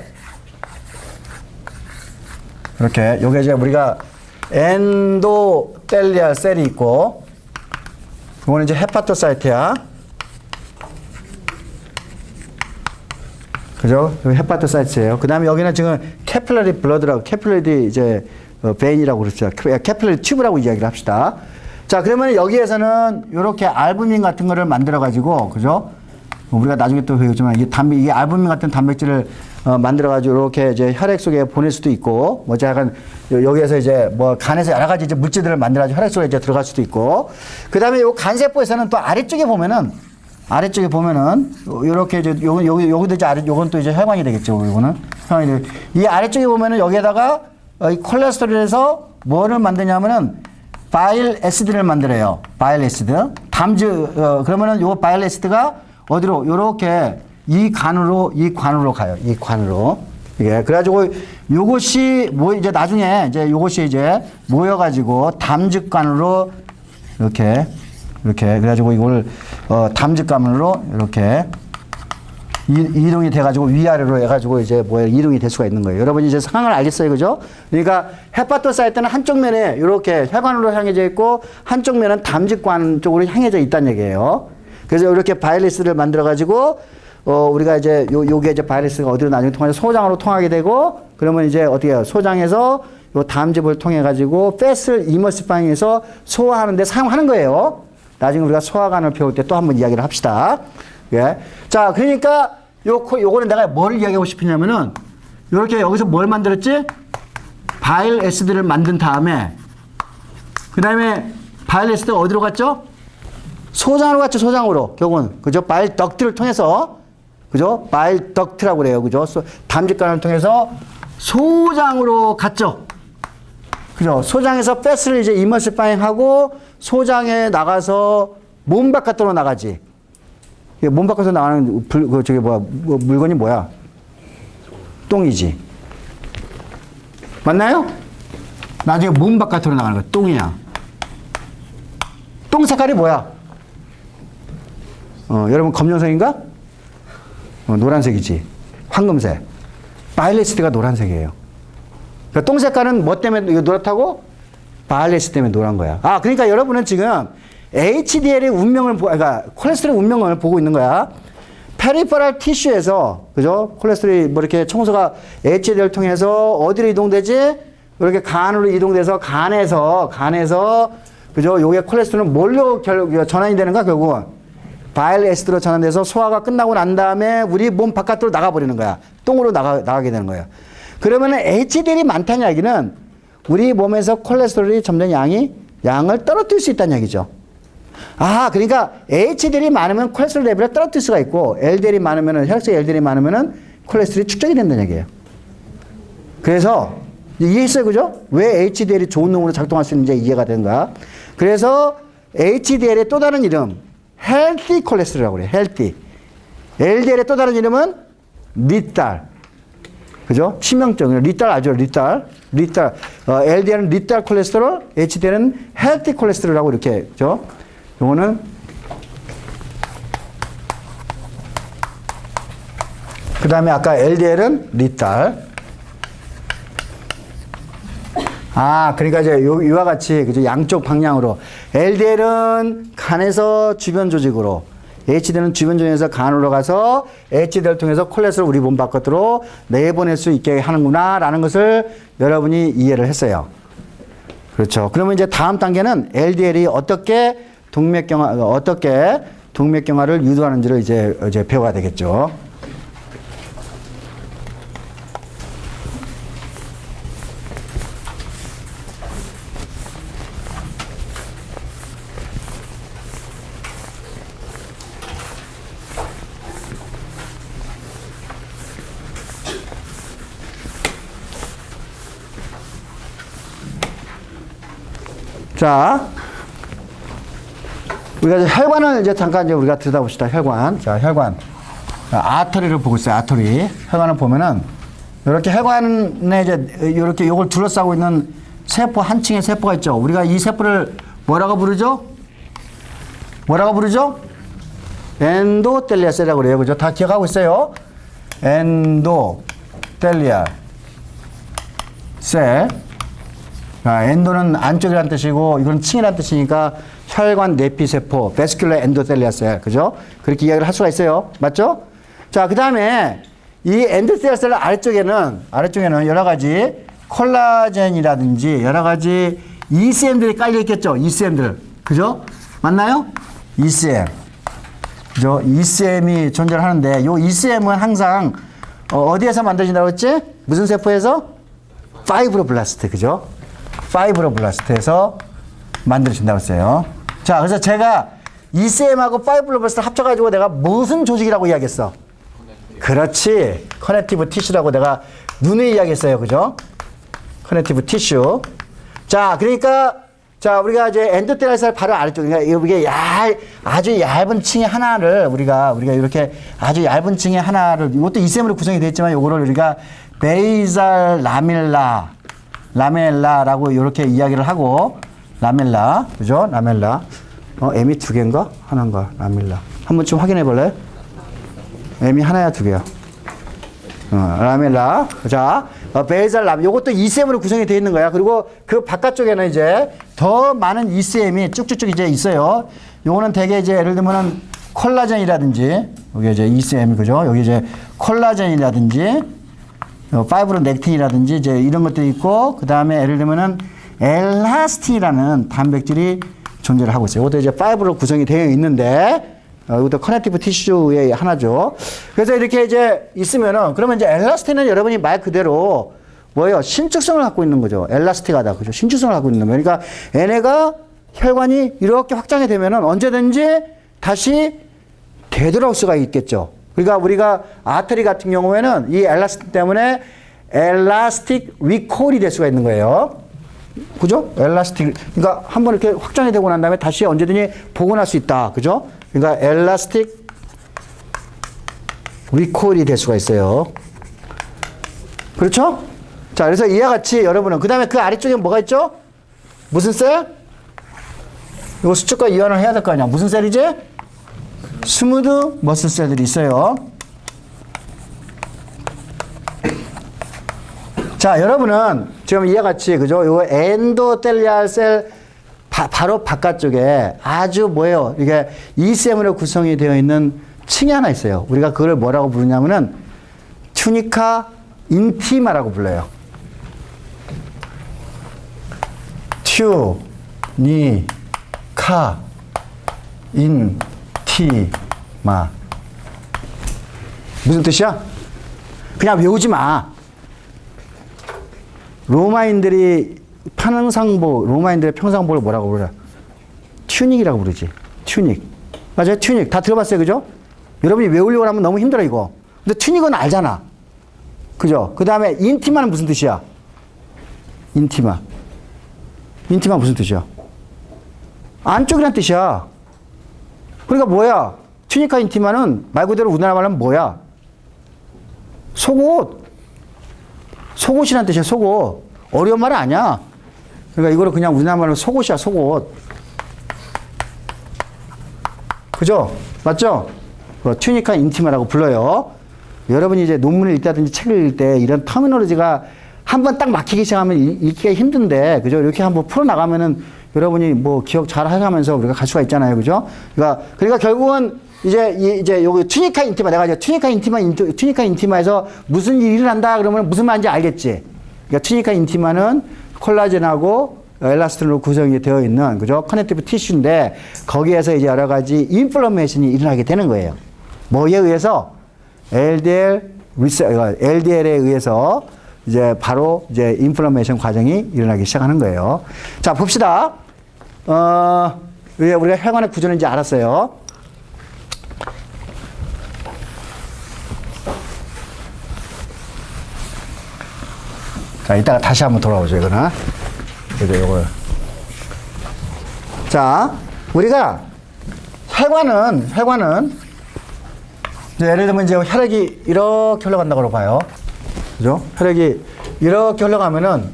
Speaker 1: 이렇게, 요게 이제 우리가 엔도텔리아 셀이 있고, 이거는 이제 헤파토사이트야. 그죠? 헤파토사이트예요. 그 다음에 여기는 지금 캐필러리 블러드라고, 캐필러리 이제 베인이라고 그러죠. 캐필러리 튜브라고 이야기를 합시다. 자, 그러면 여기에서는 이렇게 알부민 같은 거를 만들어가지고, 그죠? 우리가 나중에 또 배우지만 이게 알부민 같은 단백질을 만들어가지고 이렇게 이제 혈액 속에 보낼 수도 있고, 뭐 약간 여기에서 이제 뭐 간에서 여러 가지 이제 물질들을 만들어가지고 혈액 속에 이제 들어갈 수도 있고, 그 다음에 요 간세포에서는 또 아래쪽에 보면은 요렇게 이제 요거도 이제 요건 또 이제 혈관이 되겠죠. 요거는 혈관이 되고, 이 아래쪽에 보면은 여기에다가 이 콜레스테롤에서 뭐를 만드냐면은 바일 에시드를 만들어요. 바일 에시드. 그러면은 요 바일 에시드가 어디로? 요렇게 이 관으로 가요. 이 관으로. 이게. 그래가지고 요것이 이제 나중에 이제 요것이 이제 모여가지고 담즙관으로 이렇게. 그래가지고 이걸, 담즙관으로 이렇게 이동이 돼가지고 위아래로 해가지고 이제 이동이 될 수가 있는 거예요. 여러분이 이제 상황을 알겠어요. 그죠? 그러니까 헤파토사이트는 한쪽 면에 이렇게 혈관으로 향해져 있고 한쪽 면은 담즙관 쪽으로 향해져 있다는 얘기예요. 그래서 이렇게 바이러스를 만들어가지고, 우리가 이제 요게 이제 바이러스가 어디로 나중에 통해서 소장으로 통하게 되고, 그러면 이제 어떻게 해요? 소장에서 요 담즙을 통해가지고 팻을 이머시파잉해서 소화하는데 사용하는 거예요. 나중에 우리가 소화관을 배울 때 또 한번 이야기를 합시다. 예. 자, 그러니까 요거는 내가 뭘 이야기하고 싶으냐면은 요렇게 여기서 뭘 만들었지? 바일 에시드를 만든 다음에 그 다음에 바일 에시드가 어디로 갔죠? 소장으로 갔죠, 소장으로. 결국은. 그죠? 바일 덕트를 통해서. 그죠? 바일 덕트라고 그래요. 그죠? 담즙관을 통해서 소장으로 갔죠. 그죠? 소장에서 가스를 이제 이머시파잉하고 소장에 나가서 몸 바깥으로 나가지. 몸 바깥으로 나가는 물건이 뭐야? 똥이지. 맞나요? 나중에 몸 바깥으로 나가는 거 똥이야. 똥 색깔이 뭐야? 여러분 검정색인가? 노란색이지. 황금색. 바일레시드가 노란색이에요. 그러니까 똥 색깔은 뭐 때문에 이거 노랗다고? 바일레시드 때문에 노란 거야. 아, 그러니까 여러분은 지금 HDL의 운명을, 그러니까 콜레스테롤 운명을 보고 있는 거야. 페리퍼럴 티슈에서, 그죠? 콜레스테롤이 뭐 이렇게 청소가 HDL을 통해서 어디로 이동되지? 이렇게 간으로 이동돼서 간에서, 그죠? 요게 콜레스테롤은 뭘로 전환이 되는가, 결국은? 바일 에시드로 전환돼서 소화가 끝나고 난 다음에 우리 몸 바깥으로 나가버리는 거야. 똥으로 나가게 되는 거야. 그러면은 HDL이 많다는 이야기는 우리 몸에서 콜레스테롤이 점점 양을 떨어뜨릴 수 있다는 얘기죠. 아, 그러니까 HDL이 많으면 콜레스테롤 레벨을 떨어뜨릴 수가 있고 LDL이 많으면은 혈액속 LDL이 많으면은 콜레스테롤이 축적이 된다는 얘기예요. 그래서 이해했어요, 그죠? 왜 HDL이 좋은 놈으로 작동할 수 있는지 이해가 되는가? 그래서 HDL의 또 다른 이름, healthy 콜레스테롤이라고 그래요. healthy. LDL의 또 다른 이름은 리탈. 그죠? 치명적. 리탈 아죠? 리탈. LDL은 리탈 콜레스테롤, HDL은 healthy 콜레스테롤이라고 이렇게, 그죠? 요거는 그 다음에 아까 LDL은 리탈. 아, 그러니까 이제 이와 같이 그죠? 양쪽 방향으로 LDL은 간에서 주변 조직으로, HDL은 주변 조직에서 간으로 가서 HDL을 통해서 콜레스테롤 우리 몸 바깥으로 내보낼 수 있게 하는구나라는 것을 여러분이 이해를 했어요. 그렇죠. 그러면 이제 다음 단계는 LDL이 어떻게 동맥경화를 유도하는지를 이제 배워야 되겠죠. 자, 우리가 이제 혈관을 이제 잠깐 이제 우리가 들여다봅시다. 혈관. 자, 혈관. 아터리를 보고 있어요. 아터리. 혈관을 보면은 이렇게 혈관에 이제 이렇게 요걸 둘러싸고 있는 세포, 한 층의 세포가 있죠. 우리가 이 세포를 뭐라고 부르죠? 엔도텔리아 셀이라고 그래요. 그죠? 다 기억하고 있어요. 엔도텔리아 셀. 엔도는 안쪽이라는 뜻이고 이건 층이라는 뜻이니까 혈관 내피세포, 베스큘러 엔도텔리아 셀, 그죠? 그렇게 이야기를 할 수가 있어요. 맞죠? 자, 그 다음에 이 엔도텔리아 셀 아래쪽에는 여러 가지 콜라겐이라든지 여러 가지 ECM들이 깔려 있겠죠? ECM들. 그죠? 맞나요? ECM. 그죠? ECM이 존재를 하는데 요 ECM은 항상 어디에서 만들어진다고 했지? 무슨 세포에서? 파이브로블라스트. 그죠? 파이브로블라스트에서 만들어진다고 했어요. 자, 그래서 제가 ECM하고 파이브로블라스트를 합쳐가지고 내가 무슨 조직이라고 이야기했어? 그렇지. 커넥티브 티슈라고 내가 누누이 이야기했어요. 그죠? 커넥티브 티슈. 자, 그러니까, 자, 우리가 이제 엔도텔리아 셀 바로 아래쪽, 그러니까 이게 아주 얇은 층의 하나를 우리가 이렇게 아주 얇은 층의 하나를, 이것도 ECM으로 구성이 되어 있지만 요거를 우리가 베이잘 라멜라라고 이렇게 이야기를 하고, 라멜라, 그죠? 라멜라. M이 두 개인가? 하나인가? 라멜라. 한번 좀 확인해 볼래요? M이 하나야, 두 개야? 라멜라. 자, 베이잘 라멜라. 요것도 ECM으로 구성이 되어 있는 거야. 그리고 그 바깥쪽에는 이제 더 많은 ECM이 쭉쭉쭉 이제 있어요. 요거는 되게 이제 예를 들면은 콜라겐이라든지, 여기 이제 ECM, 그죠? 여기 이제 콜라겐이라든지, 파이브로넥틴이라든지 이제 이런 것들이 있고, 그 다음에 예를 들면은 엘라스틴이라는 단백질이 존재를 하고 있어요. 이것도 이제 5로 구성이 되어 있는데, 이것도 커넥티브 티슈의 하나죠. 그래서 이렇게 이제 있으면은, 그러면 이제 엘라스틴은 여러분이 말 그대로 뭐예요? 신축성을 갖고 있는 거죠. 엘라스틱하다. 그죠? 신축성을 갖고 있는 거예요. 그러니까 얘네가 혈관이 이렇게 확장이 되면은 언제든지 다시 되돌아올 수가 있겠죠. 그러니까 우리가 아터리 같은 경우에는 이 엘라스틴 때문에 엘라스틱 리콜이 될 수가 있는 거예요. 그죠? 엘라스틱. 그러니까 한번 이렇게 확장이 되고 난 다음에 다시 언제든지 복원할 수 있다. 그죠? 그러니까 엘라스틱 리콜이 될 수가 있어요. 그렇죠? 자, 그래서 이와 같이 여러분은 그 다음에 그 아래쪽에 뭐가 있죠? 무슨 셀? 이거 수축과 이완을 해야 될 거 아니야. 무슨 셀이지? 스무드 머슬 셀들이 있어요. 자, 여러분은 지금 이와 같이, 그죠? 요 엔도텔리알 셀 바로 바깥쪽에 아주 뭐예요? 이게 ECM으로 구성이 되어 있는 층이 하나 있어요. 우리가 그걸 뭐라고 부르냐면은 튜니카 인티마라고 불러요. 튜니카 인티마. 무슨 뜻이야? 그냥 외우지 마. 로마인들의 평상복을 뭐라고 부르냐? 튜닉이라고 부르지. 튜닉. 맞아요? 튜닉. 다 들어봤어요. 그죠? 여러분이 외우려고 하면 너무 힘들어, 이거. 근데 튜닉은 알잖아. 그죠? 그 다음에 인티마는 무슨 뜻이야? 인티마. 인티마 무슨 뜻이야? 안쪽이란 뜻이야. 그러니까 뭐야? 튜니카 인티마는 말 그대로 우리나라 말로 하면 뭐야? 속옷. 속옷이란 뜻이야, 속옷. 어려운 말 아니야. 그러니까 이거를 그냥 우리나라 말로 속옷이야, 속옷. 그죠? 맞죠? 튜니카 인티마라고 불러요. 여러분이 이제 논문을 읽다든지 책을 읽을 때 이런 터미놀로지가 한번 딱 막히기 시작하면 읽기가 힘든데, 그죠? 이렇게 한번 풀어나가면은 여러분이 뭐 기억 잘 해가면서 우리가 갈 수가 있잖아요. 그죠? 그러니까 결국은 이제 요거 튜니카 인티마, 내가 이제 튜니카 인티마에서 무슨 일을 한다 그러면 무슨 말인지 알겠지? 그러니까 튜니카 인티마는 콜라겐하고 엘라스틴으로 구성이 되어 있는, 그죠? 커넥티브 티슈인데 거기에서 이제 여러 가지 인플러메이션이 일어나게 되는 거예요. 뭐에 의해서? LDL에 의해서 이제 바로 이제 인플러메이션 과정이 일어나기 시작하는 거예요. 자, 봅시다. 우리가 혈관의 구조는 이제 알았어요. 자, 이따가 다시 한번 돌아오죠, 이거는. 그래서 요걸. 자, 우리가 혈관은 예를 들면 이제 혈액이 이렇게 흘러간다고 봐요. 그죠? 혈액이 이렇게 흘러가면은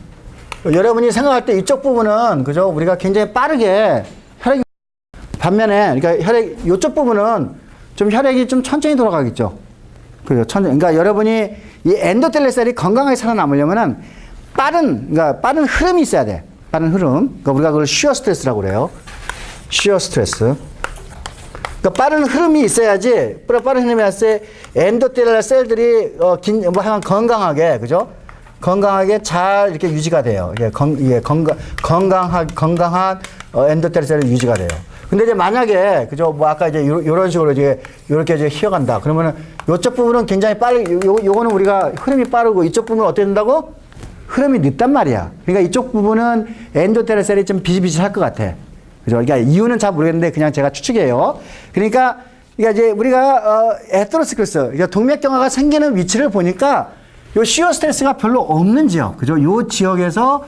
Speaker 1: 여러분이 생각할 때 이쪽 부분은, 그죠? 우리가 굉장히 빠르게 혈액이 반면에, 그러니까 이쪽 부분은 좀 혈액이 좀 천천히 돌아가겠죠. 그죠? 천천히. 그러니까 여러분이 이 엔도텔리얼 셀이 건강하게 살아남으려면은 빠른 흐름이 있어야 돼. 빠른 흐름. 그러니까 우리가 그걸 쉬어 스트레스라고 그래요. 쉬어 스트레스. 그러니까 빠른 흐름이 있어야지, 빠른 흐름이 있어야 엔도텔리얼 셀들이 건강하게, 그죠? 건강하게 잘 이렇게 유지가 돼요. 건강한 엔도텔리얼 셀이 유지가 돼요. 근데 이제 만약에, 그죠? 뭐 아까 이제 요런 식으로 요렇게 이제 휘어간다. 그러면은 요쪽 부분은 굉장히 요거는 우리가 흐름이 빠르고 이쪽 부분은 어떻게 된다고? 흐름이 늦단 말이야. 그러니까 이쪽 부분은 엔도텔리얼 셀이 좀 비슷비슷할 것 같아. 그죠? 그러니까 이유는 잘 모르겠는데 그냥 제가 추측이에요. 그러니까 이제 우리가 에테로스클레로시스, 그러니까 동맥경화가 생기는 위치를 보니까 요 시어 스트레스가 별로 없는 지역, 그죠? 요 지역에서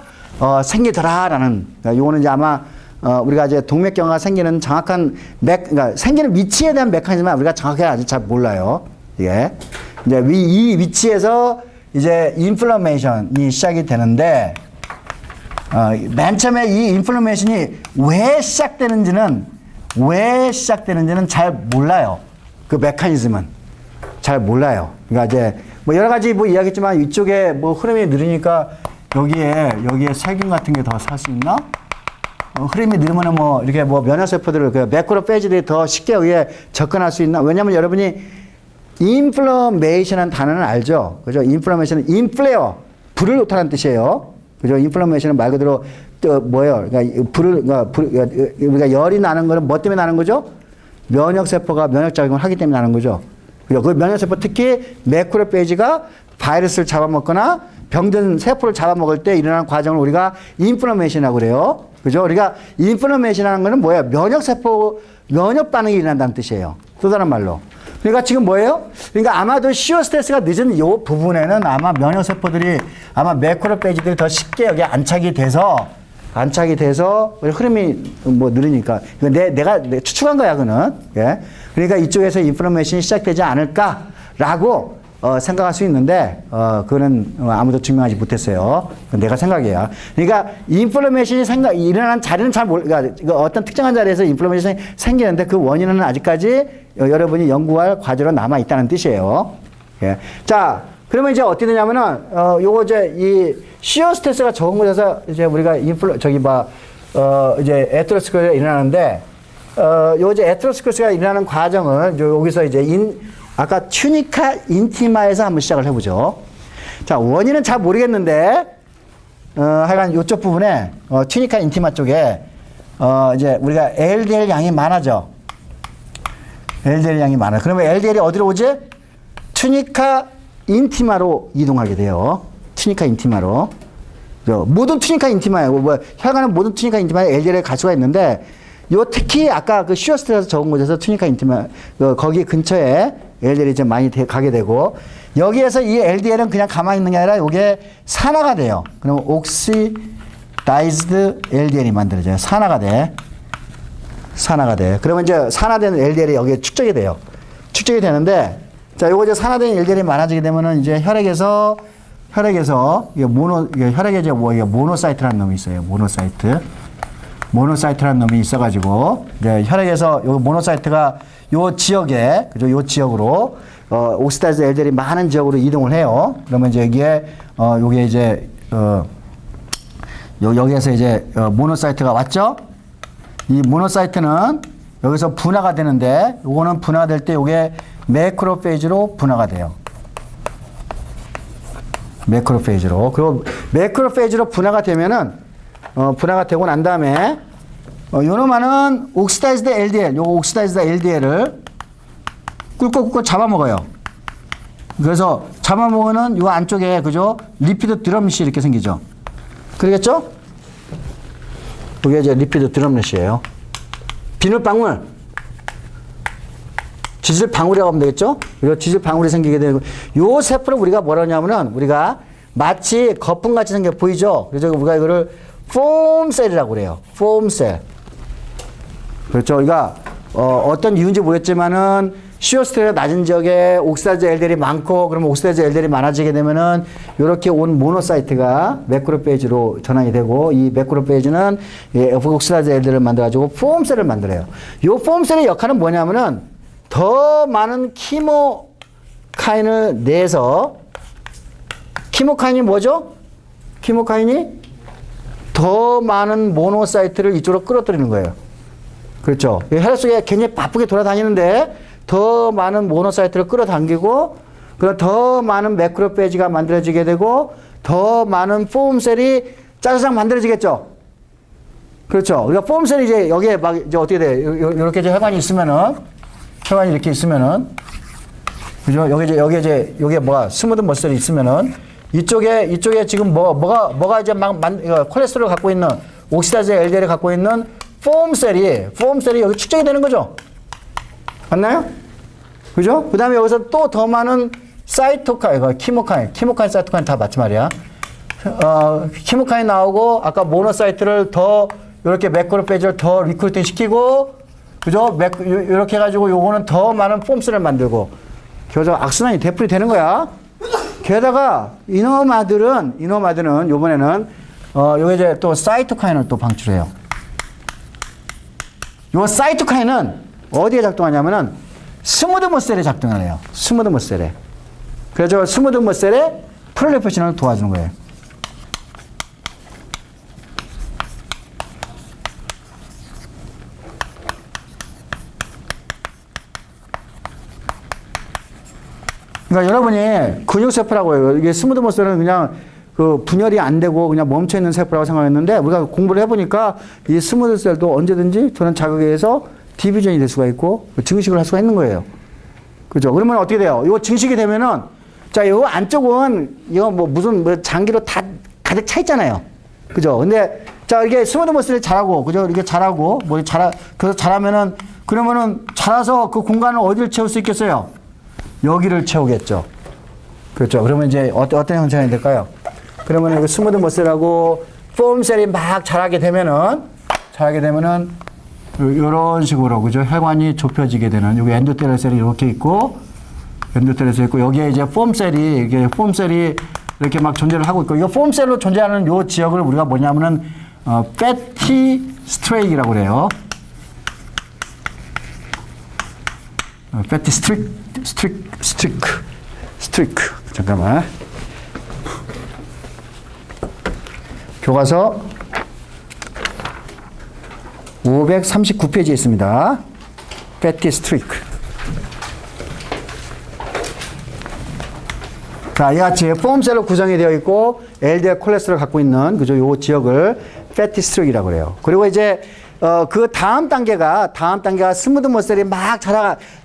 Speaker 1: 생기더라라는. 그러니까 요거는 이제 아마 우리가 이제 동맥경화가 생기는 정확한 그러니까 생기는 위치에 대한 메커니즘은 우리가 정확하게 아직 잘 몰라요. 이게 이제 이 위치에서 이제 인플러메이션이 시작이 되는데. 맨 처음에 이 인플러메이션이 왜 시작되는지는 잘 몰라요. 그 메커니즘은 잘 몰라요. 그러니까 이제 뭐 여러 가지 뭐 이야기했지만 이쪽에 뭐 흐름이 느리니까 여기에 세균 같은 게 더 살 수 있나? 흐름이 느리면은 뭐 이렇게 뭐 면역세포들을 그 매크로페이지들이 더 쉽게 여기에 접근할 수 있나? 왜냐면 여러분이 인플러메이션이라는 단어는 알죠? 그죠? 인플러메이션은 인플레어, 불을 놓다는 뜻이에요. 그죠? 인플러메이션은 말 그대로 뭐예요? 우리가 열이 나는 거는 뭐 때문에 나는 거죠? 면역세포가 면역작용을 하기 때문에 나는 거죠. 그죠? 그 면역세포 특히 매크로페이지가 바이러스를 잡아먹거나 병든 세포를 잡아먹을 때 일어나는 과정을 우리가 인플러메이션이라고 그래요. 그죠? 우리가 인플러메이션이라는 거는 뭐예요? 면역세포, 면역 반응이 일어난다는 뜻이에요. 또 다른 말로. 그러니까 지금 뭐예요? 그러니까 아마도 시어 스트레스가 늦은 이 부분에는 아마 면역세포들이 아마 매크로페이지들이 더 쉽게 여기 안착이 돼서 흐름이 뭐 느리니까. 내가 추측한 거야, 그는. 예. 그러니까 이쪽에서 인플러메이션이 시작되지 않을까라고 생각할 수 있는데, 그거는 아무도 증명하지 못했어요. 내가 생각이야. 그러니까 인플러메이션이 일어나는 자리는 그러니까 어떤 특정한 자리에서 인플러메이션이 생기는데 그 원인은 아직까지 여러분이 연구할 과제로 남아 있다는 뜻이에요. 예. 자, 그러면 이제 어떻게 되냐면은, 요거 이제 이 시어 스트레스가 적은 곳에서 이제 우리가 이제 에테로스클레스가 일어나는데, 요 이제 에테로스클레스가 일어나는 과정을 여기서 이제 아까 튜니카 인티마에서 한번 시작을 해보죠. 자, 원인은 잘 모르겠는데, 하여간 요쪽 부분에, 튜니카 인티마 쪽에, 이제 우리가 LDL 양이 많아져. LDL 양이 많아. 그러면 LDL이 어디로 오지? 튜니카 인티마로 이동하게 돼요. 튜니카 인티마로. 모든 튜니카 인티마예요. 혈관은 모든 튜니카 인티마에 LDL에 갈 수가 있는데, 요 특히 아까 그 시어 스트레스 적은 곳에서 튜니카 인티마, 거기 근처에 LDL이 좀 많이 가게 되고, 여기에서 이 LDL은 그냥 가만히 있는 게 아니라 요게 산화가 돼요. 그럼 옥시다이즈드 LDL이 만들어져요. 산화가 돼. 그러면 이제 산화된 LDL이 여기에 축적이 돼요. 축적이 되는데, 자, 요거 이제 산화된 LDL이 많아지게 되면은 이제 혈액에서 이게 혈액에 이제 이게 모노사이트라는 놈이 있어요. 모노사이트라는 놈이 있어가지고, 이제 혈액에서 요 모노사이트가 요 지역에, 그죠? 요 지역으로, 옥시다이즈 LDL이 많은 지역으로 이동을 해요. 그러면 이제 여기에, 요게 이제, 여기에서 이제, 모노사이트가 왔죠? 이 모노사이트는 여기서 분화가 되는데, 요거는 분화가 될 때 요게 매크로페이지로 분화가 돼요. 매크로페이지로. 그리고 매크로페이지로 분화가 되면은, 분화가 되고 난 다음에, 요놈아는 옥시다이즈드 LDL, 요 옥시다이즈드 LDL을 꿀꺽꿀꺽 잡아먹어요. 그래서 잡아먹으면 요 안쪽에, 그죠? 리피드 드럼릿이 이렇게 생기죠. 그러겠죠? 이게 이제 리피드 드럼릿이에요. 비눗방울. 지질방울이라고 하면 되겠죠? 요 지질방울이 생기게 되고, 요 세포를 우리가 뭐라 하냐면은, 우리가 마치 거품같이 생겨 보이죠? 그래서 우리가 이거를 폼셀이라고 그래요. 폼셀. 그렇죠. 그러니까, 어떤 이유인지 모르겠지만은, 시어 스트레스가 낮은 지역에 옥시다이즈 LDL이 많고, 그러면 옥시다이즈 LDL이 많아지게 되면은, 요렇게 온 모노사이트가 매크로페이지로 전환이 되고, 이 매크로페이지는 옥시다이즈 LDL을 만들어가지고 폼셀을 만들어요. 요 폼셀의 역할은 뭐냐면은, 더 많은 키모카인을 내서, 키모카인이 뭐죠? 키모카인이 더 많은 모노사이트를 이쪽으로 끌어들이는 거예요. 그렇죠. 혈액 속에 굉장히 바쁘게 돌아다니는데 더 많은 모노사이트를 끌어당기고, 그리고 더 많은 매크로페이지가 만들어지게 되고, 더 많은 폼셀이 짜자장 만들어지겠죠. 그렇죠. 우리가 폼셀이 이제 여기에 막 이제 어떻게 돼? 이렇게 이제 혈관이 이렇게 있으면은, 그죠? 여기 이제 요게 스무드 머슬이 있으면은, 이쪽에 지금 뭐가 이제 콜레스테롤을 갖고 있는, 옥시다이즈 LDL을 갖고 있는 폼셀이 여기 축적이 되는 거죠. 맞나요? 그죠? 그 다음에 여기서 또 더 많은 키모카인, 사이토카인 다 맞지 말이야. 키모카인 나오고, 아까 모노사이트를 더, 이렇게 매크로페이지를 더 리크루팅 시키고, 그죠? 이렇게 해가지고 요거는 더 많은 폼셀을 만들고, 그래서 악순환이 되풀이 되는 거야. 게다가 이놈아들은 요번에는 요게 이제 또 사이토카인을 또 방출해요. 요 사이토카인은 어디에 작동하냐면은 스무드 머셀에 작동을 해요. 스무드 머셀에. 그래서 스무드 머셀에 프롤리페이션을 도와주는 거예요. 그러니까 여러분이 근육세포라고 해요. 이게 스무드 머슬은 그냥 그 분열이 안 되고 그냥 멈춰 있는 세포라고 생각했는데 우리가 공부를 해보니까 이 스무드 셀도 언제든지 저런 자극에 의해서 디비전이 될 수가 있고 증식을 할 수가 있는 거예요. 그죠? 그러면 어떻게 돼요? 이거 증식이 되면은 자, 이거 안쪽은 이거 뭐 무슨 뭐 장기로 다 가득 차 있잖아요. 그죠? 근데 자, 이게 스무드 머슬이 자라고, 그죠? 이렇게 자라고, 뭐 그래서 자라면은 그러면은 자라서 그 공간을 어디를 채울 수 있겠어요? 여기를 채우겠죠. 그렇죠. 그러면 이제 어떤 형상이 될까요? 그러면 그 스무드 머슬하고 폼셀이 막 자라게 되면은 이런 식으로, 그죠? 혈관이 좁혀지게 되는, 여기 엔도텔 셀이 이렇게 있고, 엔도텔 셀이 있고, 여기에 이제 폼셀이 이렇게 막 존재를 하고 있고, 이 폼셀로 존재하는 요 지역을 우리가 뭐냐면은, 패티 스트레이크라고 그래요. 패티 스트리크. 잠깐만. 교과서 539페이지에 있습니다. 패티 스트리크. 자, 이같이 폼셀로 구성이 되어 있고 LDL 콜레스테롤을 갖고 있는 그죠? 요 지역을 패티 스트릭이라고 그래요. 그리고 이제 그 다음 단계가 스무드 머슬이 막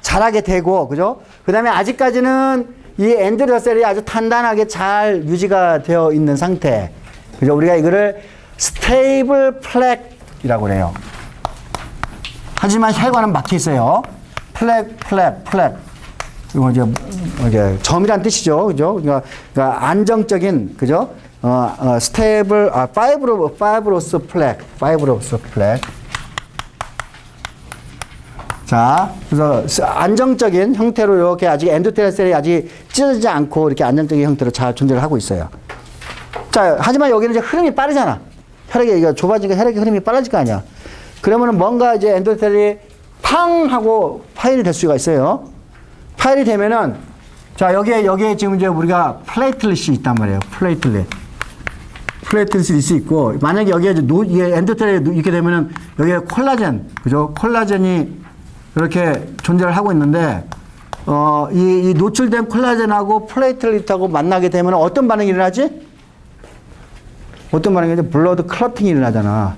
Speaker 1: 자라게 되고 그죠? 그다음에 아직까지는 이 엔드로셀이 아주 단단하게 잘 유지가 되어 있는 상태. 그죠? 우리가 이거를 스테이블 플렉이라고 그래요. 하지만 혈관은 막혀 있어요. 플렉. 이거 이제 점이란 뜻이죠. 그죠? 그러니까 안정적인, 그죠? 스테이블, 파이브로스 플렉. 자, 그래서 안정적인 형태로 이렇게 아직 엔도텔 셀이 아직 찢어지지 않고 이렇게 안정적인 형태로 잘 존재를 하고 있어요. 자, 하지만 여기는 이제 흐름이 빠르잖아. 혈액이 이거 좁아지니까 혈액의 흐름이 빨라질 거 아니야. 그러면은 뭔가 이제 엔도텔이 팡 하고 파일이 될 수가 있어요. 파일이 되면은 자, 여기에 지금 이제 우리가 플레이틀릿이 있단 말이에요. 플레이틀릿이 있을 수 있고, 만약에 여기에 이게 엔도텔이 이렇게 되면은 여기에 콜라겐, 그죠? 콜라겐이 이렇게 존재를 하고 있는데, 이 노출된 콜라겐하고 플레이틀릿하고 만나게 되면 어떤 반응이 일어나지? 어떤 반응이 일어나지? 블러드 클러팅이 일어나잖아.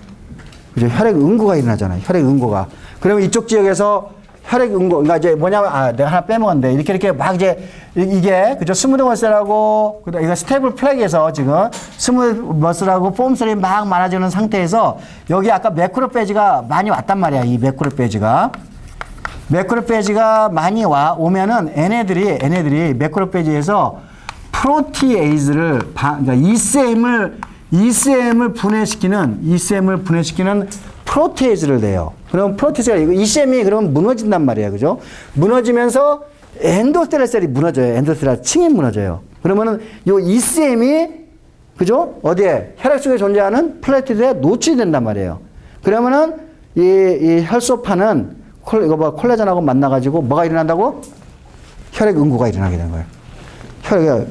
Speaker 1: 그죠? 혈액 응고가 일어나잖아. 혈액 응고가. 그러면 이쪽 지역에서 혈액 응고, 그러니까 이제 뭐냐면, 내가 하나 빼먹었는데, 이렇게 막 이제, 이게, 그죠? 스무드 머슬하고, 이거 스테이블 플렉에서 지금, 스무드 머슬하고 폼셀이 막 많아지는 상태에서, 여기 아까 매크로페이지가 많이 왔단 말이야, 이 매크로페이지가. 매크로페이지가 많이 오면은, 얘네들이 매크로페이지에서 프로티에이즈를, 그러니까 ECM을 분해시키는 프로테이즈를 내요. 그럼 프로테이즈가 이거 ECM이 그러면 무너진단 말이에요. 그죠? 무너지면서 엔도텔 셀이 무너져요. 엔도텔 층이 무너져요. 그러면은 요 ECM이 그죠? 어디에? 혈액 속에 존재하는 플레이트에 노출이 된단 말이에요. 그러면은 이 혈소판은 콜라겐하고 만나가지고 뭐가 일어난다고? 혈액 응고가 일어나게 되는 거예요.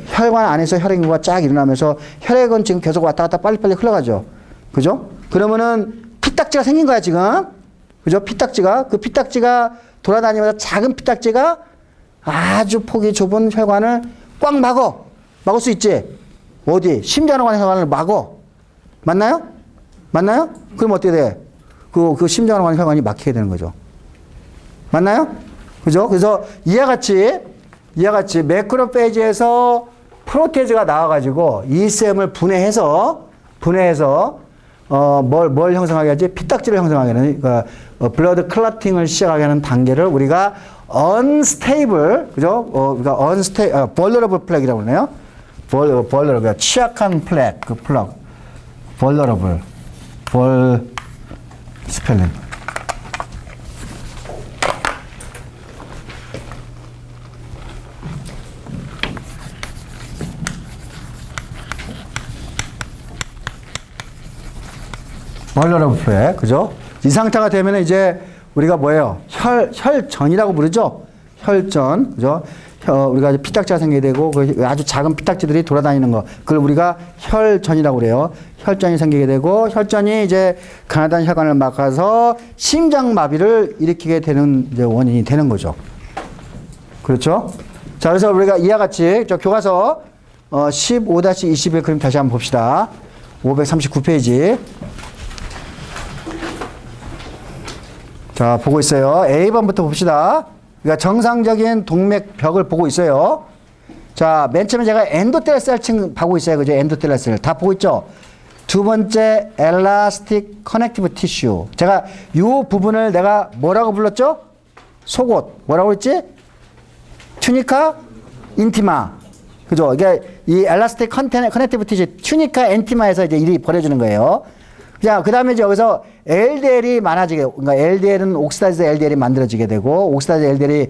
Speaker 1: 혈관 안에서 혈액 응고가 쫙 일어나면서 혈액은 지금 계속 왔다 갔다 빨리빨리 흘러가죠. 그죠? 그러면은 피딱지가 생긴 거야, 지금. 그죠? 피딱지가. 그 피딱지가 돌아다니면서 작은 피딱지가 아주 폭이 좁은 혈관을 꽉 막어. 막을 수 있지? 어디? 심장으로 가는 혈관을 막어. 맞나요? 그럼 어떻게 돼? 그 심장으로 가는 혈관이 막히게 되는 거죠. 맞나요? 그죠? 그래서 이와 같이 매크로페이지에서 프로테이즈가 나와가지고 ECM을 분해해서 뭘 형성하게 하지? 피딱지를 형성하게 하는, 그러니까 블러드 클러팅을 시작하게 하는 단계를 우리가 unstable, 그죠? vulnerable plaque이라고 그러네요. vulnerable, 취약한 플렉, vulnerable, 스펠링. vulnerable plaque, 그죠? 이 상태가 되면 이제 우리가 뭐예요? 혈전이라고 부르죠? 혈전, 그죠? 우리가 피딱지가 생기게 되고, 아주 작은 피딱지들이 돌아다니는 거. 그걸 우리가 혈전이라고 그래요. 혈전이 생기게 되고, 혈전이 이제 가나다란 혈관을 막아서 심장마비를 일으키게 되는 이제 원인이 되는 거죠. 그렇죠? 자, 그래서 우리가 이와 같이, 교과서, 15-21 그림 다시 한번 봅시다. 539페이지. 자, 보고 있어요. A번부터 봅시다. 그러니까 정상적인 동맥벽을 보고 있어요. 자, 맨 처음에 제가 엔도텔레스를 보고 있어요. 그죠? 엔도텔레스를. 다 보고 있죠? 두 번째, 엘라스틱 커넥티브 티슈. 제가 이 부분을 내가 뭐라고 불렀죠? 속옷. 뭐라고 했지? 튜니카 인티마. 그죠? 그러니까 이 엘라스틱 커넥티브 티슈, 튜니카 인티마에서 이제 일이 벌어지는 거예요. 자, 그 다음에 이제 여기서 LDL이 많아지게, 그러니까 LDL은 옥시다이즈 LDL이 만들어지게 되고, 옥시다이즈 LDL이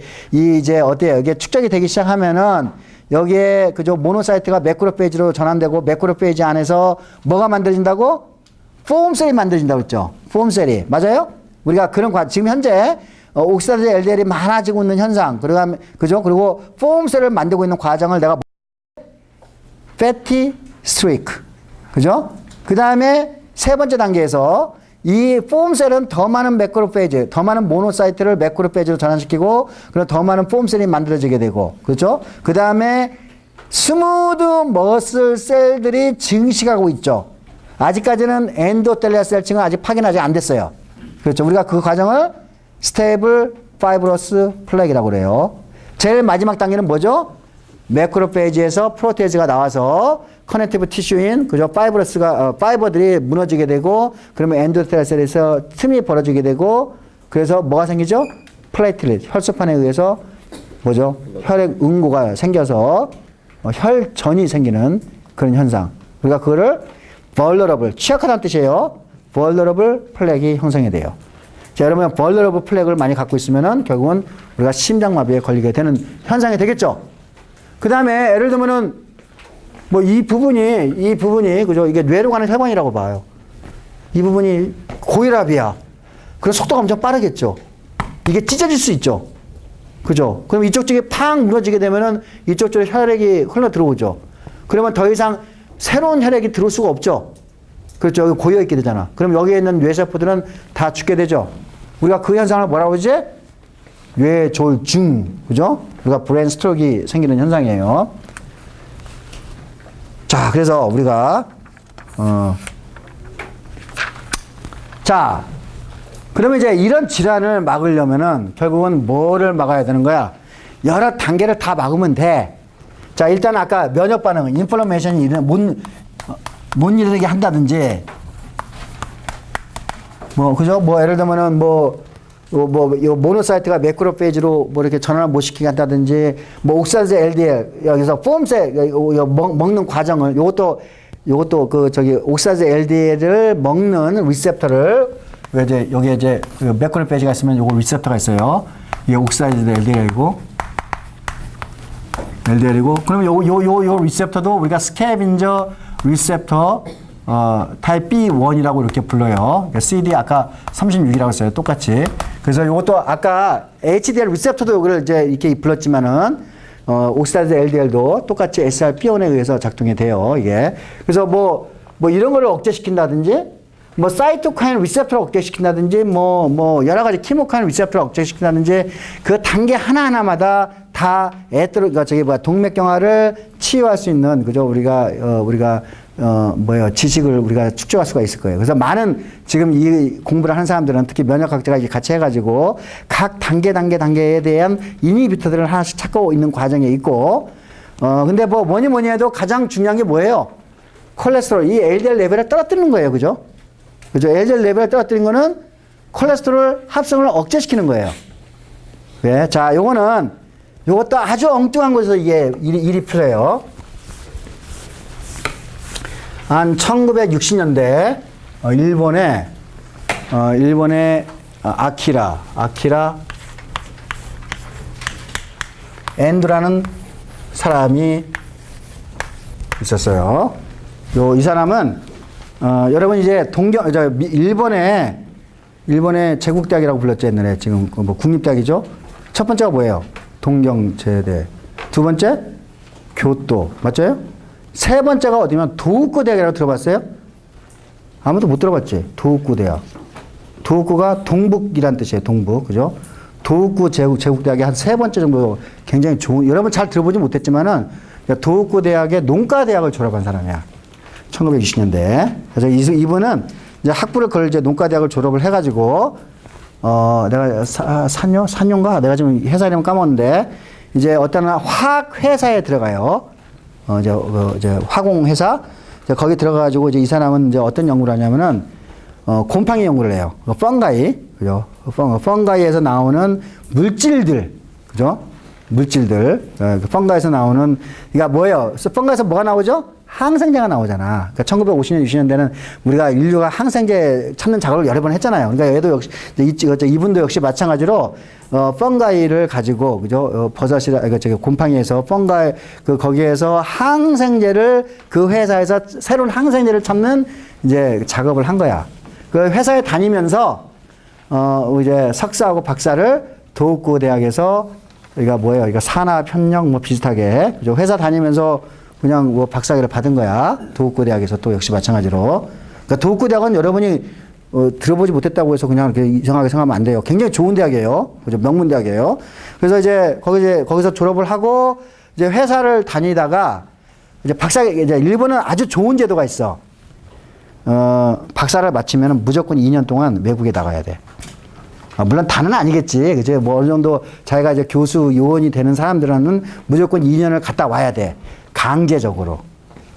Speaker 1: 이제 어때요? 이게 축적이 되기 시작하면은 여기에 그죠? 모노사이트가 매크로페이지로 전환되고, 매크로페이지 안에서 뭐가 만들어진다고? 폼셀이 만들어진다고 했죠? 폼셀이. 맞아요? 우리가 그런 지금 현재 옥시다이즈 LDL이 많아지고 있는 현상, 그죠? 그리고 폼셀을 만들고 있는 과정을 내가 fatty streak. 그죠? 그 다음에 세 번째 단계에서 이 폼셀은 더 많은 매크로페이지, 더 많은 모노사이트를 매크로페이지로 전환시키고, 그럼 더 많은 폼셀이 만들어지게 되고, 그렇죠? 그 다음에 스무드 머슬 셀들이 증식하고 있죠. 아직까지는 엔도텔리아 셀층은 아직 파견 아직 안 됐어요. 그렇죠? 우리가 그 과정을 스테이블 파이브러스 플렉이라고 그래요. 제일 마지막 단계는 뭐죠? 매크로페이지에서 프로테이즈가 나와서 커넥티브 티슈인 그죠? 파이버들이 무너지게 되고, 그러면 엔도텔리아 셀에서 틈이 벌어지게 되고, 그래서 뭐가 생기죠? 플레이틀릿, 혈소판에 의해서 뭐죠? 혈액 응고가 생겨서 혈전이 생기는 그런 현상. 우리가 그거를 vulnerable, 취약하다는 뜻이에요. vulnerable 플렉이 형성이 돼요. 자, 여러분 vulnerable 플렉을 많이 갖고 있으면은 결국은 우리가 심장마비에 걸리게 되는 현상이 되겠죠. 그 다음에 예를 들면은 뭐 이 부분이 그죠? 이게 뇌로 가는 혈관이라고 봐요. 이 부분이 고혈압이야. 그럼 속도가 엄청 빠르겠죠. 이게 찢어질 수 있죠. 그죠? 그럼 이쪽 쪽이 팍 무너지게 되면은 이쪽 쪽에 혈액이 흘러 들어오죠. 그러면 더 이상 새로운 혈액이 들어올 수가 없죠. 그렇죠. 여기 고여 있게 되잖아. 그럼 여기에 있는 뇌세포들은 다 죽게 되죠. 우리가 그 현상을 뭐라고 그러지? 뇌졸중. 그죠? 우리가 브레인 스트로크가 생기는 현상이에요. 자, 그래서 우리가 자, 그러면 이제 이런 질환을 막으려면은 결국은 뭐를 막아야 되는 거야? 여러 단계를 다 막으면 돼. 자, 일단 아까 면역 반응은 인플레이션이 못 일어나게 한다든지, 뭐 그죠? 뭐 예를 들면은 모노사이트가 매크로페이지로 뭐 이렇게 전환을 못 시키게 한다든지, 뭐 옥시다이즈 LDL 여기서 폼셀 먹는 과정을 요것도 그 저기 옥시다이즈 LDL을 먹는 리셉터를 이제 여기에 이제 그 매크로페이지가 있으면 요거 리셉터가 있어요. 이게 옥시다이즈 LDL이고 그러면 요 리셉터도 우리가 스캐빈저 리셉터 타입 B1이라고 이렇게 불러요. 그러니까 CD 아까 36이라고 했어요. 똑같이. 그래서 이것도 아까 HDL 리셉터도 여기를 이제 이렇게 불렀지만은, 옥시다이즈 LDL도 똑같이 SRP1에 의해서 작동이 돼요. 이게. 그래서 뭐 이런 거를 억제시킨다든지, 뭐 사이토카인 리셉터를 억제시킨다든지, 뭐 여러 가지 키모카인 리셉터를 억제시킨다든지, 그 단계 하나하나마다 다 동맥경화를 치유할 수 있는, 그죠? 우리가 지식을 우리가 축적할 수가 있을 거예요. 그래서 많은 지금 이 공부를 하는 사람들은 특히 면역학자가 같이 해가지고 각 단계에 대한 이니비터들을 하나씩 찾고 있는 과정에 있고, 근데 뭐니 해도 가장 중요한 게 뭐예요? 콜레스테롤, 이 LDL 레벨을 떨어뜨리는 거예요. 그죠? LDL 레벨을 떨어뜨리는 거는 콜레스테롤 합성을 억제시키는 거예요. 네, 자, 요것도 아주 엉뚱한 곳에서 이게 일이 풀려요. 한 1960년대 일본의 아키라 엔드라는 사람이 있었어요. 이 사람은 여러분 이제 일본의 제국대학이라고 불렀죠. 옛날에. 지금 뭐 국립대학이죠. 첫 번째가 뭐예요? 동경제대. 두 번째 교토. 맞죠? 세 번째가 어디면 도우쿠 대학이라고 들어봤어요? 아무도 못 들어봤지? 도우쿠 대학. 도우쿠가 동북이란 뜻이에요. 동북. 그죠? 도우쿠 제국대학이 한 세 번째 정도 굉장히 좋은, 여러분 잘 들어보지 못했지만은 그러니까 도읍구 대학의 농과대학을 졸업한 사람이야. 1920년대. 그래서 이분은 이제 학부를 그걸 이제 농과대학을 졸업을 해가지고, 내가 산요인가? 내가 지금 회사 이름 까먹었는데, 이제 어떤 화학 회사에 들어가요. 이제 화공회사. 거기 들어가가지고 이제 이 사람은 이제 어떤 연구를 하냐면은, 곰팡이 연구를 해요. 펑가이. 그죠? 펑가이에서 나오는 물질들. 그죠? 물질들. 펑가이에서 나오는, 그러니까 뭐예요? 펑가이에서 뭐가 나오죠? 항생제가 나오잖아. 그러니까 1950년, 60년대는 우리가 인류가 항생제 찾는 작업을 여러 번 했잖아요. 그러니까 얘도 역시, 이분도 역시 마찬가지로, 펑가이를 가지고, 그죠? 버섯이라, 곰팡이에서 펑가이, 거기에서 항생제를 그 회사에서 새로운 항생제를 찾는 이제 작업을 한 거야. 그 회사에 다니면서, 이제 석사하고 박사를 도읍구 대학에서, 이거 뭐예요? 이거 산업 협력 뭐 비슷하게, 그죠? 회사 다니면서 그냥 뭐 박사학위를 받은 거야. 도읍구 대학에서 또 역시 마찬가지로. 그러니까 도읍구 대학은 여러분이 들어보지 못했다고 해서 그냥 이렇게 이상하게 생각하면 안 돼요. 굉장히 좋은 대학이에요. 그죠? 명문 대학이에요. 그래서 이제 거기서 졸업을 하고 이제 회사를 다니다가 이제 이제 일본은 아주 좋은 제도가 있어. 박사를 마치면 무조건 2년 동안 외국에 나가야 돼. 물론 다는 아니겠지. 그죠? 뭐 어느 정도 자기가 이제 교수 요원이 되는 사람들은 무조건 2년을 갔다 와야 돼. 강제적으로.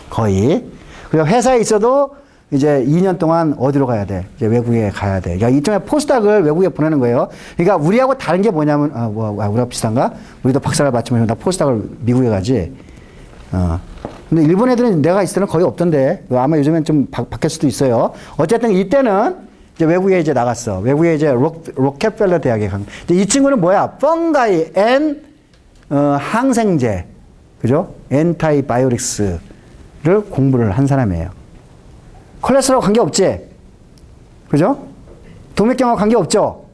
Speaker 1: 거의. 그리고 회사에 있어도 이제 2년 동안 어디로 가야 돼? 이제 외국에 가야 돼. 그러니까 일종의 포스닥을 외국에 보내는 거예요. 그러니까 우리하고 다른 게 뭐냐면, 우리가 비슷한가? 우리도 박사를 마치면 나 포스닥을 미국에 가지. 근데 일본 애들은 내가 있을 때는 거의 없던데. 아마 요즘엔 좀 바뀔 수도 있어요. 어쨌든 이때는 이제 외국에 이제 나갔어. 외국에 이제 로켓펠러 대학에 간. 이 친구는 뭐야? 펑가이 앤 항생제. 그죠? 엔타이바이오릭스를 공부를 한 사람이에요. 콜레스테롤 관계없지? 그죠? 동맥경화 관계없죠?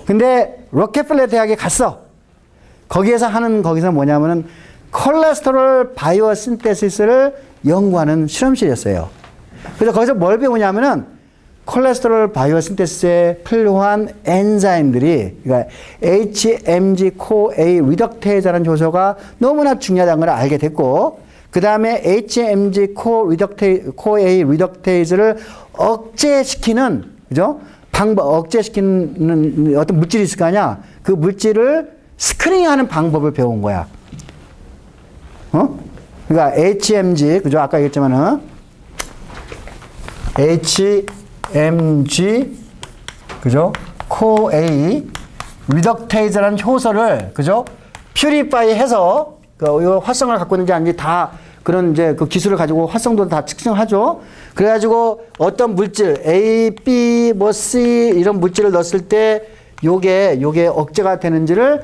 Speaker 1: 근데 로켓펠러 대학에 갔어. 거기서는 뭐냐면은 콜레스테롤 바이오 신테시스를 연구하는 실험실이었어요. 그래서 거기서 뭘 배우냐면은 콜레스테롤 바이오 신테시스에 필요한 엔자임들이, 그러니까 HMG-CoA 리덕테이즈라는 효소가 너무나 중요하다는 걸 알게 됐고, 그 다음에 HMG-CoA 리덕테이즈를 억제시키는, 그죠? 억제시키는 어떤 물질이 있을 거 아니야? 그 물질을 스크린하는 방법을 배운 거야. 그러니까 HMG, 그죠? 아까 얘기했지만은, HMG, 그죠? CoA 리덕테이즈라는 효소를, 그죠? 퓨리파이 해서, 이 활성을 갖고 있는지 아닌지 다 그런 이제 그 기술을 가지고 활성도를 다 측정하죠. 그래가지고 어떤 물질, A, B, 뭐 C 이런 물질을 넣었을 때 요게 억제가 되는지를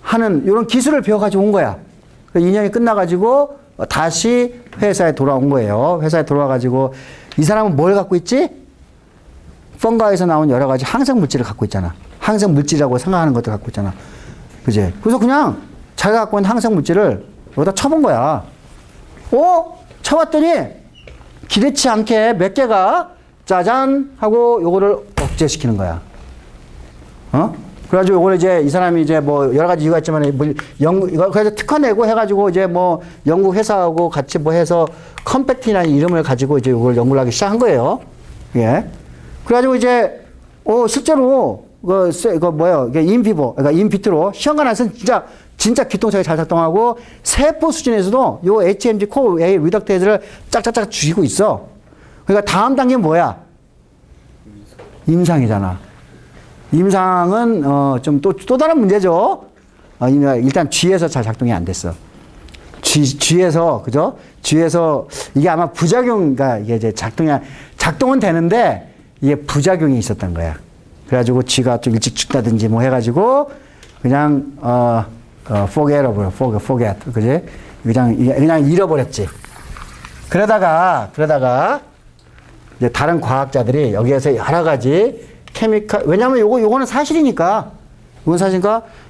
Speaker 1: 하는 이런 기술을 배워가지고 온 거야. 2년이 끝나가지고 다시 회사에 돌아온 거예요. 회사에 돌아와가지고 이 사람은 뭘 갖고 있지? 펑가에서 나온 여러 가지 항생 물질을 갖고 있잖아. 항생 물질이라고 생각하는 것들 갖고 있잖아. 그지? 그래서 그냥 자기가 갖고 있는 항생 물질을 여기다 쳐본 거야. 쳐봤더니 기대치 않게 몇 개가 짜잔 하고 요거를 억제시키는 거야. 그래가지고 요걸 이제 이 사람이 이제 뭐 여러 가지 이유가 있지만 이거 그래서 특허 내고 해가지고 이제 뭐 영국 회사하고 같이 뭐 해서 컴팩티라는 이름을 가지고 이제 요걸 연구를 하기 시작한 거예요. 예. 그래가지고 이제 실제로 이거 뭐예요? 이게 인비보, 그러니까 인비트로 시험관 안에서는 진짜 기똥차게 잘 작동하고 세포 수준에서도 요 HMG-CoA 리덕테이즈를 짝짝짝 죽이고 있어. 그러니까 다음 단계는 뭐야? 임상이잖아. 임상은 좀 또 다른 문제죠. 일단 쥐에서 잘 작동이 안 됐어. 쥐에서, 그죠? 쥐에서 이게 아마 부작용가 이게 이제 작동은 되는데 이게 부작용이 있었던 거야. 그래가지고 쥐가 좀 일찍 죽다든지 뭐 해가지고 그냥 forget, 그지? 그냥 잃어버렸지. 그러다가 이제 다른 과학자들이 여기에서 여러 가지 케미칼, 왜냐면 요거는 사실이니까,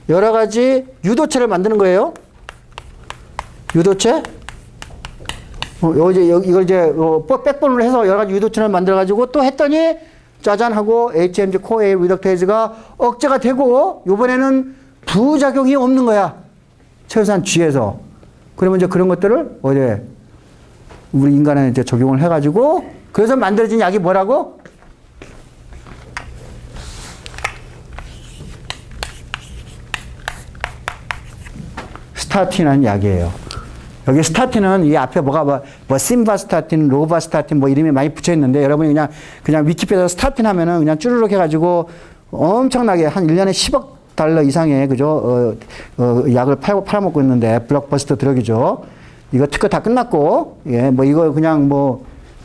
Speaker 1: 여러 가지 유도체를 만드는 거예요. 유도체? 이걸 이제 백본으로 해서 여러 가지 유도체를 만들어가지고 또 했더니 짜잔 하고 HMG-CoA 리덕테이즈가 억제가 되고, 요번에는 부작용이 없는 거야. 최소한 쥐에서. 그러면 이제 그런 것들을 어디에 우리 인간에 이제 적용을 해가지고 그래서 만들어진 약이 뭐라고? 스타틴이라는 약이에요. 여기 스타틴은 이 앞에 뭐가 뭐 심바스타틴, 로바스타틴 뭐 이름이 많이 붙여 있는데 여러분이 그냥 위키피디아 스타틴 하면은 그냥 쭈르륵 해가지고 엄청나게 한 1년에 10억 달러 이상의 그죠? 약을 팔아먹고 있는데 블록버스터 드럭이죠. 이거 특허 다 끝났고, 예, 뭐 이거 그냥 이거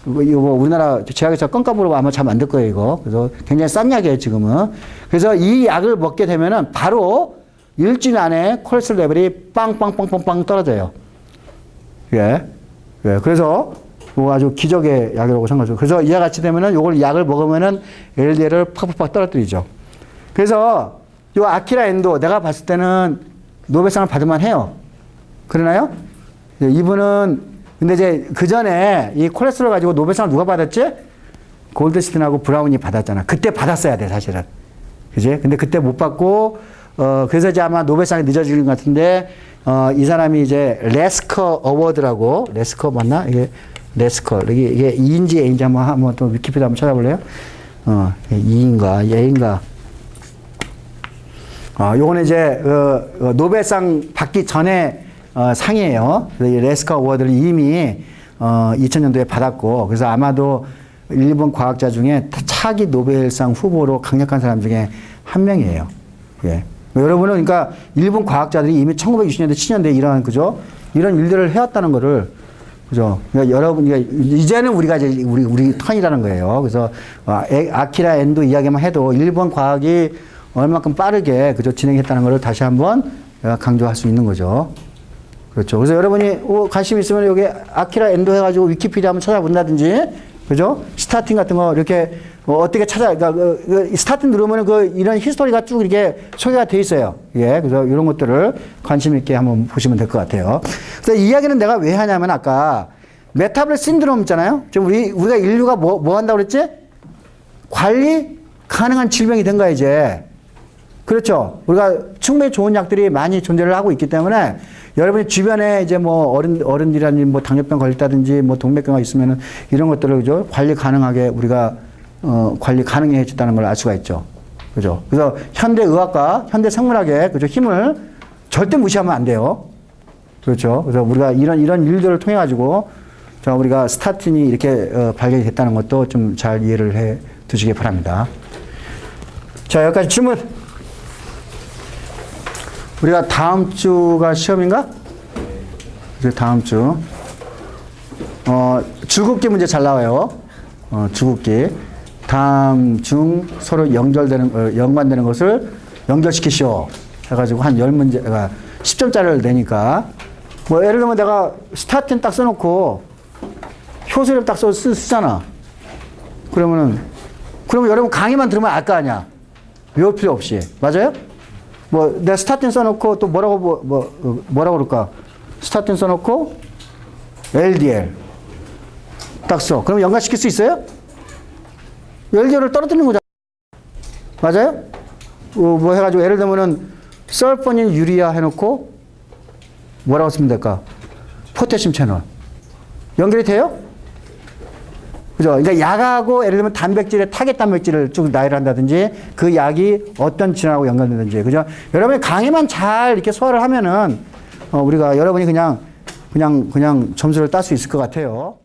Speaker 1: 우리나라 제약회사 껌값으로 아마 잘 만들 거예요, 이거. 그래서 굉장히 싼 약이에요, 지금은. 그래서 이 약을 먹게 되면은 바로 일주일 안에 콜레스테롤 레벨이 빵빵빵빵빵 떨어져요. 예. 예. 그래서 뭐 아주 기적의 약이라고 생각하죠. 그래서 이와 같이 되면은 요걸 약을 먹으면은 LDL을 팍팍팍 떨어뜨리죠. 그래서 요 아키라 엔도 내가 봤을 때는 노벨상을 받을만 해요. 그러나요? 예, 이분은 근데 이제 그 전에 이 콜레스테롤 가지고 노벨상을 누가 받았지? 골드스틴하고 브라운이 받았잖아. 그때 받았어야 돼, 사실은. 그지? 근데 그때 못 받고, 그래서 이제 아마 노벨상이 늦어지는 것 같은데, 이 사람이 이제 레스커 어워드라고, 레스커 맞나? 이게 레스커. 이게 E인지 A인지 한번 또 위키피디아 한번 찾아볼래요? E인가, A인가. 요거는 이제, 노벨상 받기 전에 상이에요. 이 레스커 어워드를 이미 2000년도에 받았고, 그래서 아마도 일본 과학자 중에 차기 노벨상 후보로 강력한 사람 중에 한 명이에요. 예. 여러분은 그러니까 일본 과학자들이 이미 1960년대, 70년대 이런 그죠? 이런 일들을 해왔다는 거를 그죠? 그러니까 여러분 이제는 우리가 이제 우리 턴이라는 거예요. 그래서 아키라 엔도 이야기만 해도 일본 과학이 얼마큼 빠르게 그죠? 진행했다는 거를 다시 한번 강조할 수 있는 거죠. 그렇죠. 그래서 여러분이 관심 있으면 여기 아키라 엔도 해가지고 위키피디아 한번 찾아본다든지, 그죠? 스타틴 같은 거 이렇게 어떻게 그러니까 스타틴 누르면은 이런 히스토리가 쭉 이렇게 소개가 돼 있어요. 예. 그래서 이런 것들을 관심 있게 한번 보시면 될 것 같아요. 그래서 이 이야기는 내가 왜 하냐면 아까 메타볼릭 신드롬 있잖아요. 지금 우리가 인류가 뭐 한다고 그랬지? 관리 가능한 질병이 된 거야, 이제. 그렇죠. 우리가 충분히 좋은 약들이 많이 존재를 하고 있기 때문에 여러분이 주변에 이제 뭐 어른들이라든지 뭐 당뇨병 걸렸다든지 뭐 동맥경화 있으면은 이런 것들을 그죠? 관리 가능하게 우리가 관리 가능해졌다는 걸 알 수가 있죠. 그죠? 그래서 현대 의학과 현대 생물학의 그죠? 힘을 절대 무시하면 안 돼요. 그렇죠. 그래서 우리가 이런 일들을 통해 가지고 우리가 스타틴이 이렇게 발견이 됐다는 것도 좀 잘 이해를 해 두시기 바랍니다. 자, 여기까지 질문. 우리가 다음 주가 시험인가? 다음 주. 주국기 문제 잘 나와요. 주국기. 다음, 중, 서로 연관되는 것을 연결시키시오. 해가지고 한 10문제가 10점짜리를 내니까. 뭐, 예를 들면 내가 스타틴 딱 써놓고 효소를 딱 쓰잖아. 그러면 여러분 강의만 들으면 알 거 아니야. 외울 필요 없이. 맞아요? 뭐, 내가 스타틴 써놓고 또 뭐라고 그럴까? 스타틴 써놓고 LDL 딱 써. 그럼 연관시킬 수 있어요? LDL을 떨어뜨리는 거잖아. 맞아요? 뭐 해가지고 예를 들면은 설포닌 유리아 해놓고 뭐라고 쓰면 될까? 포태슘 채널. 연결이 돼요? 그죠? 그러니까 약하고 예를 들면 단백질의 타겟 단백질을 쭉 나열을 한다든지 그 약이 어떤 질환하고 연관되는지. 그죠? 여러분이 강의만 잘 이렇게 소화를 하면은 우리가 여러분이 그냥 점수를 딸 수 있을 것 같아요.